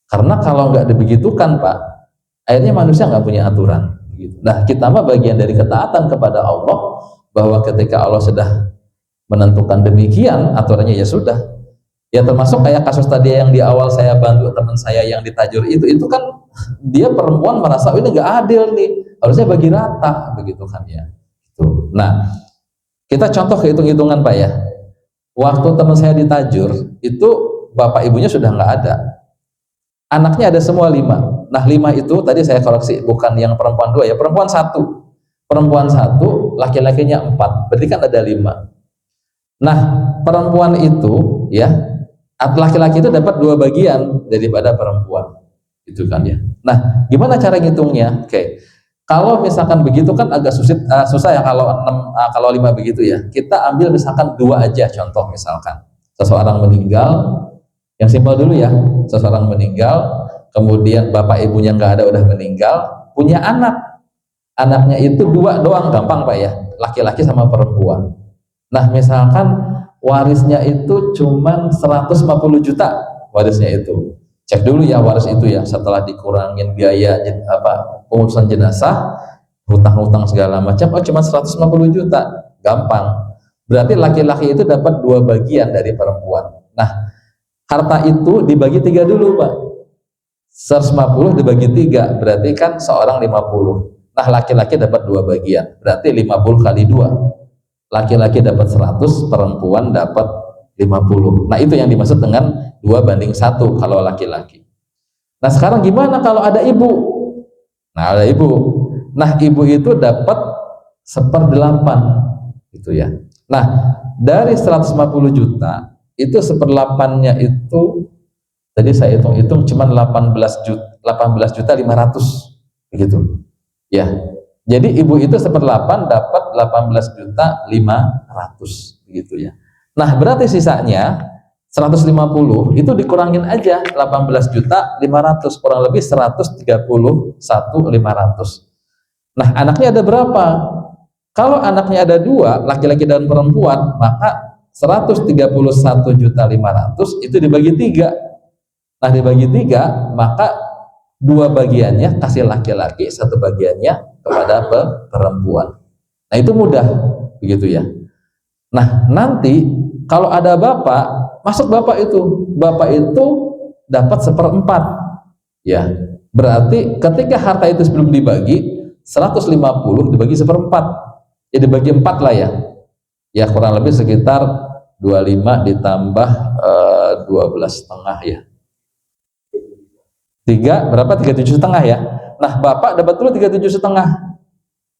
Karena kalau nggak dibegitukan Pak, akhirnya manusia nggak punya aturan, gitu. Nah kita mah bagian dari ketaatan kepada Allah, bahwa ketika Allah sudah menentukan demikian aturannya ya sudah. Ya termasuk kayak kasus tadi yang di awal saya bantu teman saya yang ditajur itu kan dia perempuan merasa ini nggak adil nih, harusnya bagi rata, begitu kan ya. Tuh. Nah kita contoh hitung-hitungan Pak ya. Waktu teman saya ditajur itu bapak ibunya sudah nggak ada, anaknya ada semua 5. Nah 5 itu tadi saya koreksi, bukan yang perempuan 2 ya, perempuan 1, laki-lakinya 4, berarti kan ada 5. Nah perempuan itu ya, laki-laki itu dapat 2 bagian daripada perempuan, itu kan ya. Nah gimana cara ngitungnya? Oke, kalau misalkan begitu kan agak susah ya kalau 5 begitu ya. Kita ambil misalkan 2 aja contoh, misalkan seseorang meninggal, yang simpel dulu ya, seseorang meninggal, kemudian bapak ibunya nggak ada, udah meninggal, punya anak, anaknya itu 2 doang, gampang Pak ya, laki-laki sama perempuan. Nah misalkan warisnya itu cuman 150 juta warisnya itu, cek dulu ya waris itu ya, setelah dikurangin biaya pengurusan jenazah, hutang-hutang segala macam, oh cuma 150 juta, gampang. Berarti laki-laki itu dapat 2 bagian dari perempuan. Nah harta itu dibagi 3 dulu Pak, 150 dibagi 3 berarti kan seorang 50. Nah laki-laki dapat 2 bagian, berarti 50 kali 2, laki-laki dapat 100, perempuan dapat 50. Nah itu yang dimaksud dengan 2:1 kalau laki-laki. Nah sekarang gimana kalau ada ibu? Nah ada ibu, nah ibu itu dapat 1/8 gitu ya. Nah dari 150 juta itu 1/8-nya itu tadi saya hitung-hitung cuma 18 juta 500 begitu ya. Jadi ibu itu 1/8 dapat 18 juta 500 begitu ya. Nah berarti sisanya 150 itu dikurangin aja 18 juta 500, kurang lebih 131 500. Nah anaknya ada berapa? Kalau anaknya ada 2, laki-laki dan perempuan, maka 131 juta 500 itu dibagi 3. Nah dibagi 3, maka 2 bagiannya kasih laki-laki, 1 bagiannya kepada perempuan. Nah itu mudah begitu ya. Nah nanti kalau ada bapak, masuk bapak itu dapat 1/4 ya. Berarti ketika harta itu sebelum dibagi 150 dibagi seperempat, ya dibagi 4 lah ya. Ya kurang lebih sekitar 25 ditambah 12 setengah ya. 37 setengah ya. Nah, bapak dapat dulu 37 setengah.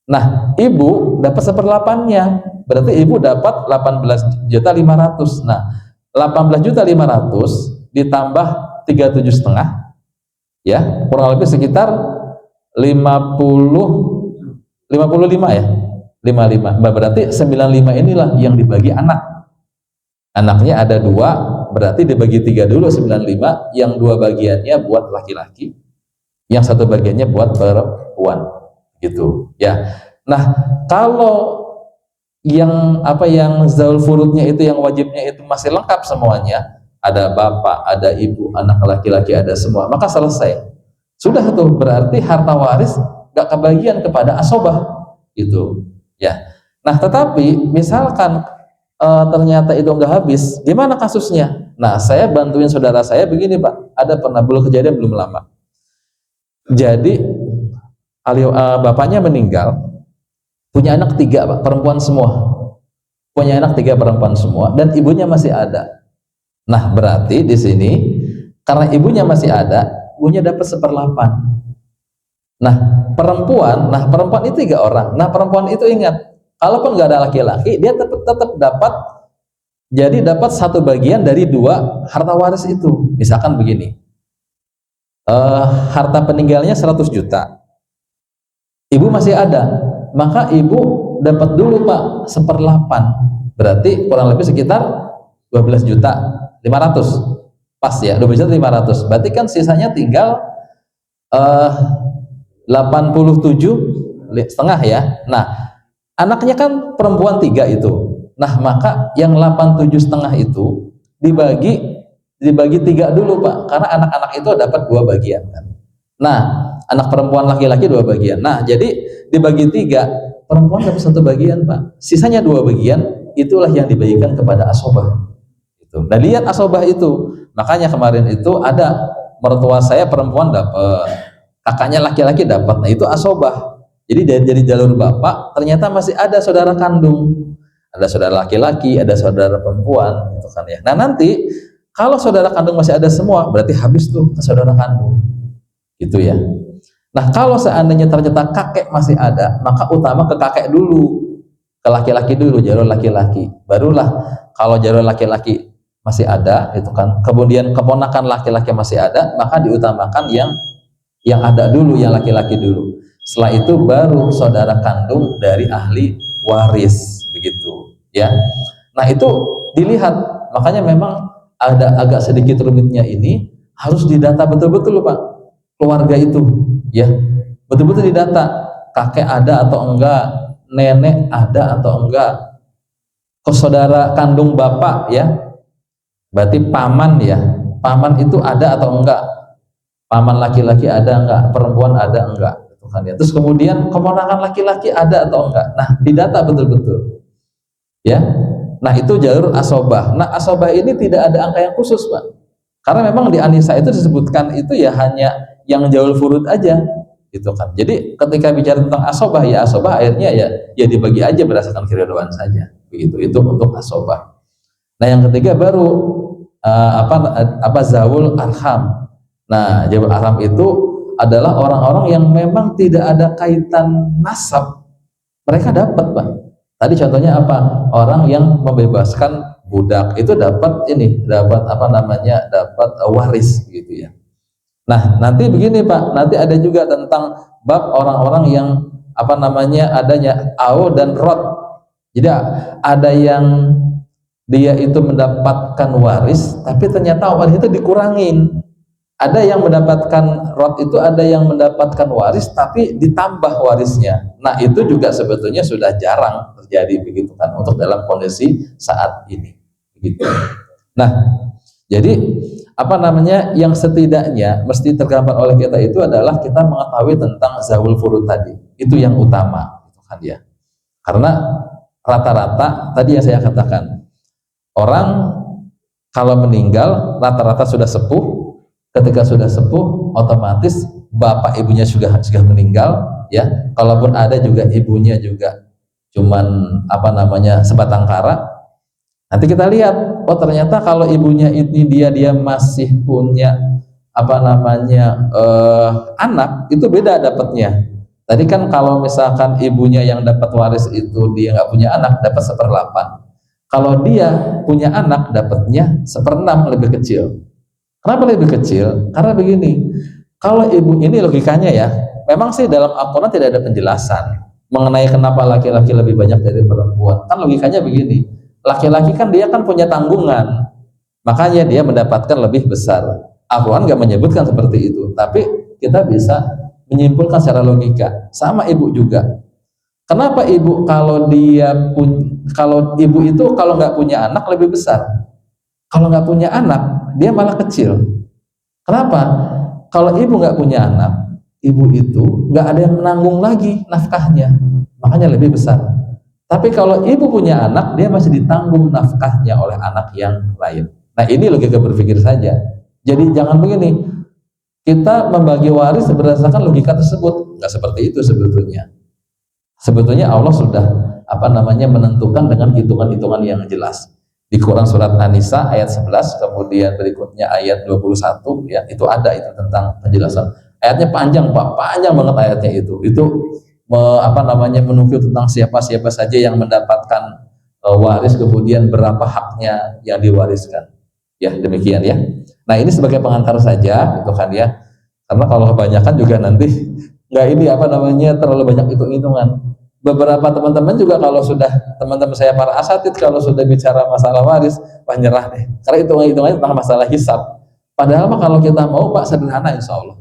Nah, ibu dapat seperlapannya. Berarti ibu dapat 18.500.000. Nah, 18.500.000 ditambah 37 setengah, ya kurang lebih sekitar 55 ya, 55. Berarti 95 inilah yang dibagi anak. Anaknya ada 2, berarti dibagi 3 dulu 95, yang 2 bagiannya buat laki-laki, yang 1 bagiannya buat perempuan, gitu ya. Nah, kalau yang zaul furudnya itu, yang wajibnya itu masih lengkap semuanya, ada bapak, ada ibu, anak laki-laki, ada semua, maka selesai. Sudah tuh, berarti harta waris gak kebagian kepada asobah itu ya. Nah, tetapi misalkan ternyata itu nggak habis, gimana kasusnya? Nah, saya bantuin saudara saya begini Pak, ada pernah belum kejadian belum lama. Jadi bapaknya meninggal, punya anak 3 Pak, perempuan semua, punya anak 3 perempuan semua, dan ibunya masih ada. Nah, berarti di sini karena ibunya masih ada, ibunya dapat 1/8. Nah, perempuan itu 3 orang. Nah, perempuan itu ingat, kalaupun nggak ada laki-laki, dia tetap dapat, jadi dapat 1 bagian dari 2 harta waris itu. Misalkan begini, harta peninggalnya 100 juta, ibu masih ada, maka ibu dapat dulu Pak 1/8, berarti kurang lebih sekitar 12.500.000, pas ya, 12.500.000. Berarti kan sisanya tinggal 87,5 ya. Nah, anaknya kan perempuan 3 itu. Nah, maka yang 87,5 itu dibagi 3 dulu Pak, karena anak-anak itu dapat 2 bagian kan. Nah, anak perempuan laki-laki 2 bagian. Nah, jadi dibagi 3, perempuan dapat 1 bagian Pak, sisanya 2 bagian, itulah yang dibagikan kepada asobah itu. Dan lihat asobah itu, makanya kemarin itu ada mertua saya perempuan dapat, kakaknya laki-laki dapat. Nah, itu asobah. Jadi dari jalur bapak ternyata masih ada saudara kandung, ada saudara laki-laki, ada saudara perempuan, gitu kan ya. Nah, nanti kalau saudara kandung masih ada semua, berarti habis tuh ke saudara kandung, gitu ya. Nah, kalau seandainya ternyata kakek masih ada, maka utama ke kakek dulu, ke laki-laki dulu, jalur laki-laki. Barulah kalau jalur laki-laki masih ada, itu kan, kemudian keponakan laki-laki masih ada, maka diutamakan yang ada dulu, yang laki-laki dulu. Setelah itu baru saudara kandung dari ahli waris, begitu ya. Nah, itu dilihat, makanya memang ada agak sedikit rumitnya ini, harus didata betul-betul Pak, keluarga itu ya, betul-betul didata, kakek ada atau enggak, nenek ada atau enggak, ke saudara kandung bapak ya, berarti paman ya, paman itu ada atau enggak, paman laki-laki ada enggak, perempuan ada enggak, gitu kan ya. Terus kemudian keponakan laki-laki ada atau enggak. Nah, didata betul-betul ya. Nah, itu jalur asobah. Nah, asobah ini tidak ada angka yang khusus Pak, karena memang di An-Nisa itu disebutkan itu ya hanya yang jalur furud aja, gitu kan. Jadi ketika bicara tentang asobah, ya asobah akhirnya ya dibagi aja berdasarkan keridhaan saja, begitu. Itu untuk asobah. Nah, yang ketiga baru zawul arham. Nah, zawul arham itu adalah orang-orang yang memang tidak ada kaitan nasab, mereka dapat Pak. Tadi contohnya apa? Orang yang membebaskan budak itu dapat dapat waris, gitu ya. Nah, nanti begini Pak, nanti ada juga tentang bab orang-orang yang adanya au dan rot. Jadi ada yang dia itu mendapatkan waris, tapi ternyata waris itu dikurangin. Ada yang mendapatkan rot itu, ada yang mendapatkan waris tapi ditambah warisnya. Nah, itu juga sebetulnya sudah jarang terjadi, begitu kan, untuk dalam kondisi saat ini, begitu. Nah, jadi yang setidaknya mesti tergambar oleh kita itu adalah kita mengetahui tentang zawul furud tadi, itu yang utama, gitu kan ya. Karena rata-rata tadi yang saya katakan, orang kalau meninggal rata-rata sudah sepuh. Ketika sudah sepuh, otomatis bapak ibunya sudah meninggal, ya, kalaupun ada juga ibunya juga cuman sebatang kara. Nanti kita lihat, oh ternyata kalau ibunya ini dia masih punya anak, itu beda dapatnya. Tadi kan kalau misalkan ibunya yang dapat waris itu dia nggak punya anak, dapat 1/8. Kalau dia punya anak, dapatnya 1/6, lebih kecil. Kenapa lebih kecil? Karena begini, kalau ibu ini logikanya ya, memang sih dalam Al-Quran tidak ada penjelasan mengenai kenapa laki-laki lebih banyak dari perempuan. Kan logikanya begini, laki-laki kan dia kan punya tanggungan, makanya dia mendapatkan lebih besar. Al-Quran nggak menyebutkan seperti itu, tapi kita bisa menyimpulkan secara logika. Sama ibu juga. Kenapa ibu kalau ibu itu kalau nggak punya anak lebih besar, kalau nggak punya anak dia malah kecil. Kenapa? Kalau ibu nggak punya anak, ibu itu nggak ada yang menanggung lagi nafkahnya, makanya lebih besar. Tapi kalau ibu punya anak, dia masih ditanggung nafkahnya oleh anak yang lain. Nah ini logika berpikir saja. Jadi jangan begini, kita membagi waris berdasarkan logika tersebut, nggak seperti itu sebetulnya. Sebetulnya Allah sudah menentukan dengan hitungan-hitungan yang jelas. Di Quran surat An-Nisa ayat 11, kemudian berikutnya ayat 21, ya, itu ada itu tentang penjelasan. Ayatnya panjang, Pak, panjang banget ayatnya itu. Itu menukil tentang siapa-siapa saja yang mendapatkan waris, kemudian berapa haknya yang diwariskan. Ya, demikian ya. Nah, ini sebagai pengantar saja, itu kan ya. Karena kalau kebanyakan juga nanti nggak terlalu banyak hitung-hitungan. Beberapa teman-teman juga kalau sudah teman-teman saya para asatid kalau sudah bicara masalah waris, wah nyerah deh. Karena hitung-hitungannya tentang masalah hisab. Padahal mah kalau kita mau Pak sederhana insya Allah.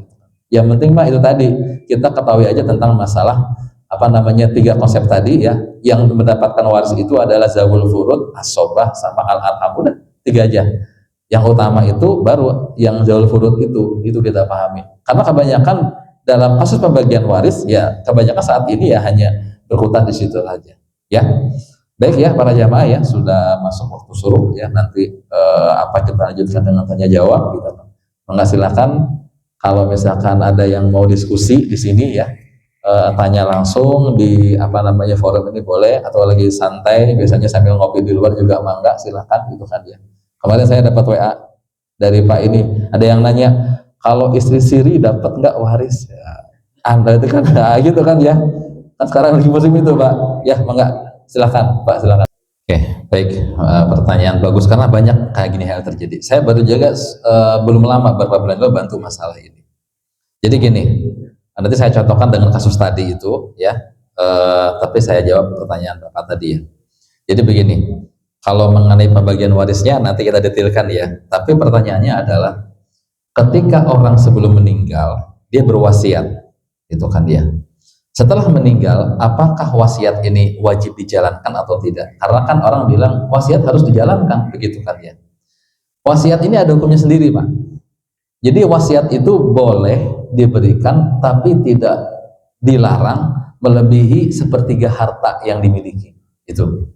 Yang penting mah itu tadi kita ketahui aja tentang masalah 3 konsep tadi ya. Yang mendapatkan waris itu adalah zawul furud, as-sobah, sama al-arham. Udah 3 aja. Yang utama itu baru yang zawul furud itu kita pahami. Karena kebanyakan dalam kasus pembagian waris ya kebanyakan saat ini ya hanya berkutat di situ aja ya. Baik ya para jamaah ya, sudah masuk waktu suruh ya, nanti kita lanjutkan dengan tanya jawab gitu. Silakan kalau misalkan ada yang mau diskusi di sini ya, tanya langsung di forum ini boleh, atau lagi santai biasanya sambil ngopi di luar juga mangga, silakan gitu kan ya. Kemarin saya dapat WA dari Pak ini, ada yang nanya kalau istri siri dapat nggak waris ya, Anda itu kan gitu kan ya. Kan sekarang lagi musim itu Pak ya, enggak, silakan Pak, silakan. Oke, baik, pertanyaan bagus karena banyak kayak gini hal terjadi. Saya baru juga belum lama, beberapa bulan lalu bantu masalah ini. Jadi gini, nanti saya contohkan dengan kasus tadi itu ya, tapi saya jawab pertanyaan Bapak tadi ya. Jadi begini, kalau mengenai pembagian warisnya nanti kita detailkan ya, tapi pertanyaannya adalah ketika orang sebelum meninggal dia berwasiat, itu kan dia. Setelah meninggal, apakah wasiat ini wajib dijalankan atau tidak? Karena kan orang bilang wasiat harus dijalankan, begitu kan ya. Wasiat ini ada hukumnya sendiri, Pak. Jadi wasiat itu boleh diberikan, tapi tidak dilarang melebihi 1/3 harta yang dimiliki. Itu.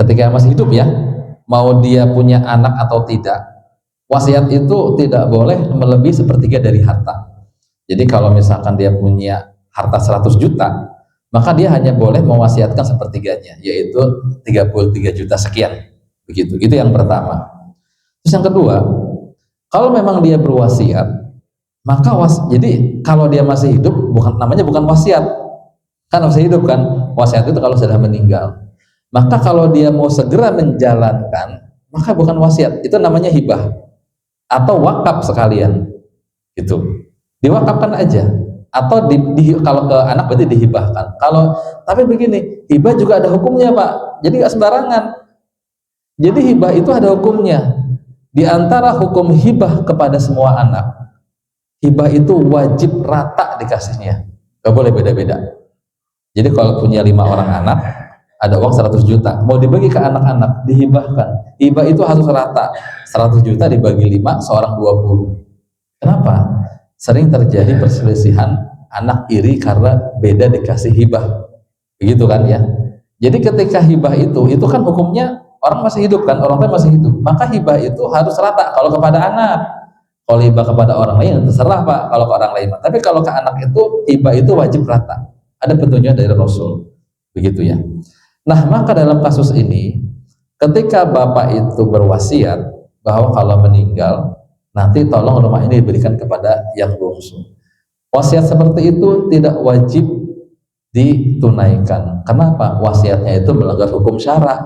Ketika masih hidup ya, mau dia punya anak atau tidak, wasiat itu tidak boleh melebihi 1/3 dari harta. Jadi kalau misalkan dia punya harta 100 juta, maka dia hanya boleh mewasiatkan 1/3-nya, yaitu 33 juta sekian. Begitu. Itu yang pertama. Terus yang kedua, kalau memang dia berwasiat, maka jadi kalau dia masih hidup namanya bukan wasiat. Kan masih hidup kan? Wasiat itu kalau sudah meninggal. Maka kalau dia mau segera menjalankan, maka bukan wasiat, itu namanya hibah atau wakaf sekalian. Gitu. Diwakafkan aja. Atau kalau ke anak berarti dihibahkan. Tapi begini, hibah juga ada hukumnya Pak. Jadi nggak sembarangan. Jadi hibah itu ada hukumnya. Di antara hukum hibah kepada semua anak, hibah itu wajib rata dikasihnya. Nggak boleh beda-beda. Jadi kalau punya 5 orang anak, ada uang 100 juta, mau dibagi ke anak-anak, dihibahkan. Hibah itu harus rata. 100 juta dibagi 5, seorang 20. Kenapa? Sering terjadi perselisihan, anak iri karena beda dikasih hibah, begitu kan ya. Jadi ketika hibah itu kan hukumnya orang masih hidup kan, orang tua masih hidup, maka hibah itu harus rata kalau kepada anak. Kalau hibah kepada orang lain terserah Pak, kalau ke orang lain. Tapi kalau ke anak itu hibah itu wajib rata. Ada petunjuk dari Rasul. Begitu ya. Nah, maka dalam kasus ini ketika bapak itu berwasiat bahwa kalau meninggal nanti tolong rumah ini diberikan kepada yang bungsu. Wasiat seperti itu tidak wajib ditunaikan. Kenapa? Wasiatnya itu melanggar hukum syara.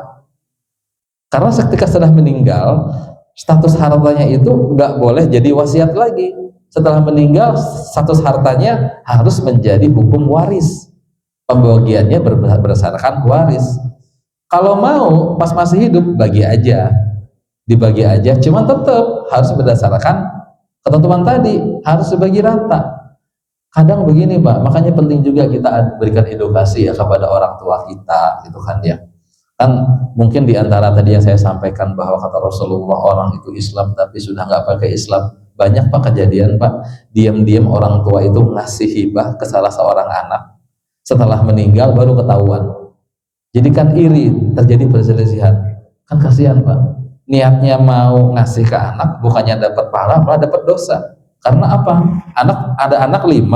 Karena ketika sudah meninggal, status hartanya itu nggak boleh jadi wasiat lagi. Setelah meninggal, status hartanya harus menjadi hukum waris. Pembagiannya berdasarkan waris. Kalau mau pas masih hidup bagi aja, dibagi aja. Cuman tetap harus berdasarkan ketentuan tadi, harus dibagi rata. Kadang begini Pak, makanya penting juga kita berikan edukasi ya kepada orang tua kita, gitu kan ya. Kan mungkin di antara tadi yang saya sampaikan bahwa kata Rasulullah orang itu Islam tapi sudah nggak pakai Islam. Banyak Pak kejadian Pak, diam-diam orang tua itu ngasih hibah ke salah seorang anak. Setelah meninggal baru ketahuan. Jadi kan iri, terjadi perselisihan. Kan kasihan Pak. Niatnya mau ngasih ke anak, bukannya dapat pahala, malah dapat dosa. Karena apa? Ada anak 5,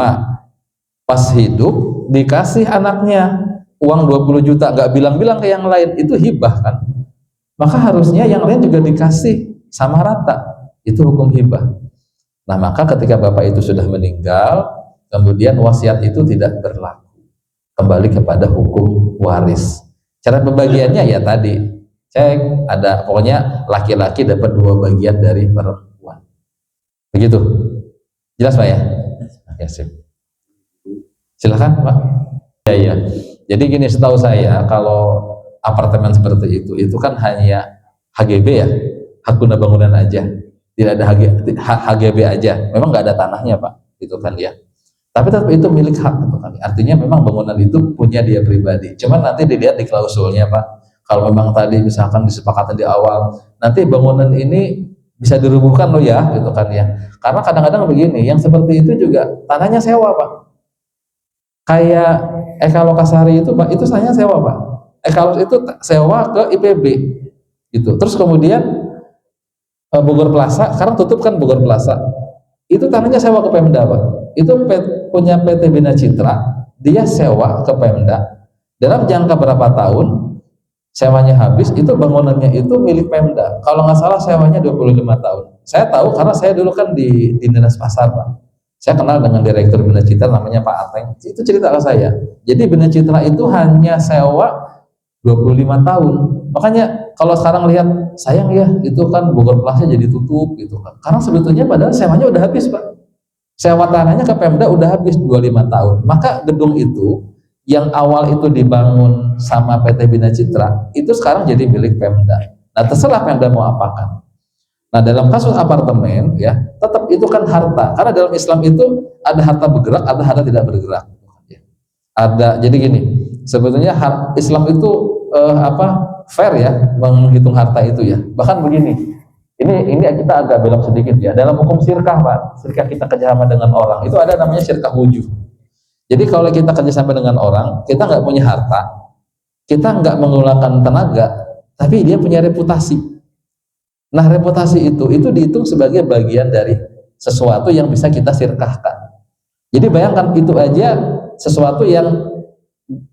pas hidup dikasih anaknya uang 20 juta, nggak bilang-bilang ke yang lain, itu hibah kan? Maka harusnya yang lain juga dikasih sama rata. Itu hukum hibah. Nah, maka ketika bapak itu sudah meninggal, kemudian wasiat itu tidak berlaku. Kembali kepada hukum waris. Cara pembagiannya ya tadi, cek ada pokoknya laki-laki dapat 2 bagian dari perempuan. Begitu. Jelas Pak ya? Oke, sip. Silakan Pak. Ya. Jadi gini, setahu saya kalau apartemen seperti itu kan hanya HGB ya, hak guna bangunan aja. Tidak ada HGB aja. Memang nggak ada tanahnya Pak, gitu kan ya. Tapi tetap itu milik hak, gitu kan. Artinya memang bangunan itu punya dia pribadi. Cuman nanti dilihat di klausulnya Pak. Kalau memang tadi misalkan disepakati di awal, nanti bangunan ini bisa dirubuhkan loh ya, gitu kan ya. Karena kadang-kadang begini, yang seperti itu juga tanahnya sewa Pak. Kayak Eka Lokasari itu Pak, itu tanahnya sewa Pak. Eka itu sewa ke IPB, gitu. Terus kemudian Bogor Plaza, sekarang tutup kan Bogor Plaza. Itu tanahnya sewa ke Pemda Pak. Itu punya PT Bina Citra, dia sewa ke Pemda. Dalam jangka berapa tahun sewanya habis, itu bangunannya itu milik Pemda. Kalau nggak salah sewanya 25 tahun. Saya tahu karena saya dulu kan di Dinas Pasar Pak. Saya kenal dengan direktur Bina Citra namanya Pak Ateng. Itu cerita ke saya. Jadi Bina Citra itu hanya sewa 25 tahun. Makanya kalau sekarang lihat, sayang ya, itu kan Bogor Plaza jadi tutup gitu kan. Karena sebetulnya padahal sewanya udah habis Pak. Sewa tanahnya ke Pemda udah habis 25 tahun. Maka gedung itu yang awal itu dibangun sama PT Bina Citra itu sekarang jadi milik Pemda. Nah, terserah Pemda mau apakan. Nah, dalam kasus apartemen ya, tetap itu kan harta. Karena dalam Islam itu ada harta bergerak, ada harta tidak bergerak. Ada, jadi gini, sebetulnya Islam itu fair ya menghitung harta itu ya. Bahkan begini. Ini kita agak belok sedikit ya. Dalam hukum syirkah Pak, syirkah kita kerjasama dengan orang, itu ada namanya syirkah wujuh. Jadi kalau kita kerjasama dengan orang, kita nggak punya harta, kita nggak menggunakan tenaga, tapi dia punya reputasi. Nah, reputasi itu dihitung sebagai bagian dari sesuatu yang bisa kita sirkahkan. Jadi bayangkan itu aja sesuatu yang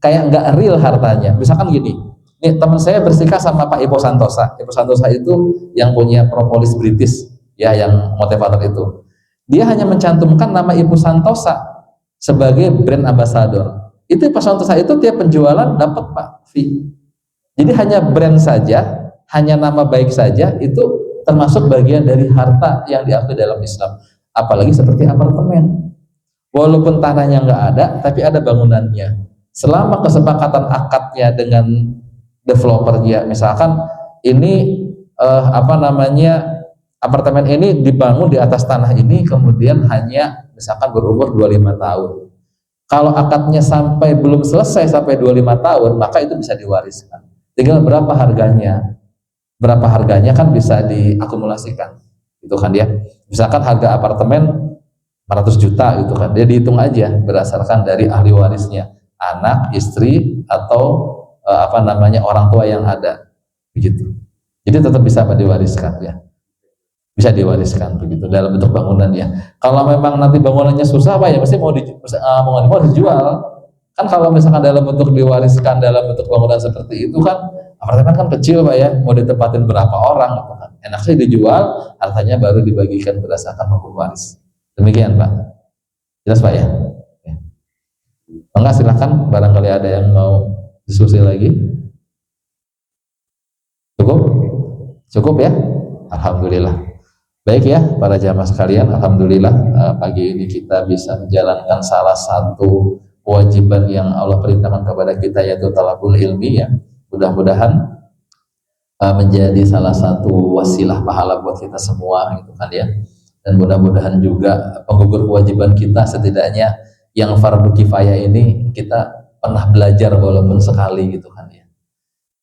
kayak nggak real hartanya. Misalkan gini, nih teman saya bersikah sama Pak Ipo Santosa. Ipo Santosa itu yang punya propolis British, ya, yang motivator itu. Dia hanya mencantumkan nama Ipo Santosa sebagai brand ambassador. Itu Ipo Santosa itu tiap penjualan dapat Pak fee. Jadi hanya brand saja, hanya nama baik saja itu termasuk bagian dari harta yang diakui dalam Islam. Apalagi seperti apartemen. Walaupun tanahnya nggak ada, tapi ada bangunannya. Selama kesepakatan akadnya dengan developernya, misalkan ini apartemen ini dibangun di atas tanah ini, kemudian hanya misalkan berumur 25 tahun. Kalau akadnya sampai belum selesai sampai 25 tahun, maka itu bisa diwariskan. Tinggal berapa harganya kan bisa diakumulasikan, itu kan ya. Misalkan harga apartemen 400 juta itu kan, dia dihitung aja berdasarkan dari ahli warisnya, anak, istri, atau orang tua yang ada, begitu. Jadi tetap bisa diwariskan ya. bisa diwariskan begitu dalam bentuk bangunan ya. Kalau memang nanti bangunannya susah Pak ya pasti mau dijual. Kan kalau misalkan dalam bentuk diwariskan dalam bentuk bangunan seperti itu kan apartemen kan kecil Pak ya, mau ditempatin berapa orang gitu kan. Enak sih dijual, hartanya baru dibagikan berdasarkan hukum waris. Demikian Pak. Jelas Pak ya? Enggak, silahkan barangkali ada yang mau diskusi lagi. Cukup? Cukup ya? Alhamdulillah. Baik ya para jamaah sekalian, alhamdulillah pagi ini kita bisa menjalankan salah satu kewajiban yang Allah perintahkan kepada kita, yaitu talabul ilmi ya. Mudah-mudahan menjadi salah satu wasilah pahala buat kita semua gitu kan ya. Dan mudah-mudahan juga penggugur kewajiban kita, setidaknya yang fardu kifayah ini kita pernah belajar walaupun sekali gitu kan ya.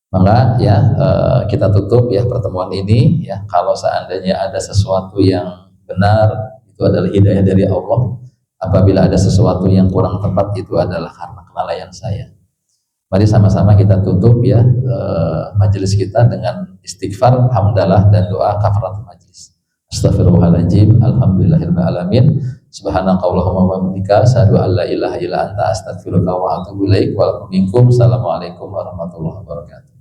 Maka ya kita tutup ya pertemuan ini ya, kalau seandainya ada sesuatu yang benar itu adalah hidayah dari Allah, apabila ada sesuatu yang kurang tepat itu adalah karena kelalaian saya. Mari sama-sama kita tutup ya majelis kita dengan istighfar, hamdalah dan doa kafaratul majlis. Astaghfirullahaladzim, alhamdulillahirabbil alamin, subhanakallahumma wa bihamdika asyhadu an la ilaha illa anta astaghfiruka wa atubu ilaik. Wa minkum, assalamualaikum warahmatullahi wabarakatuh.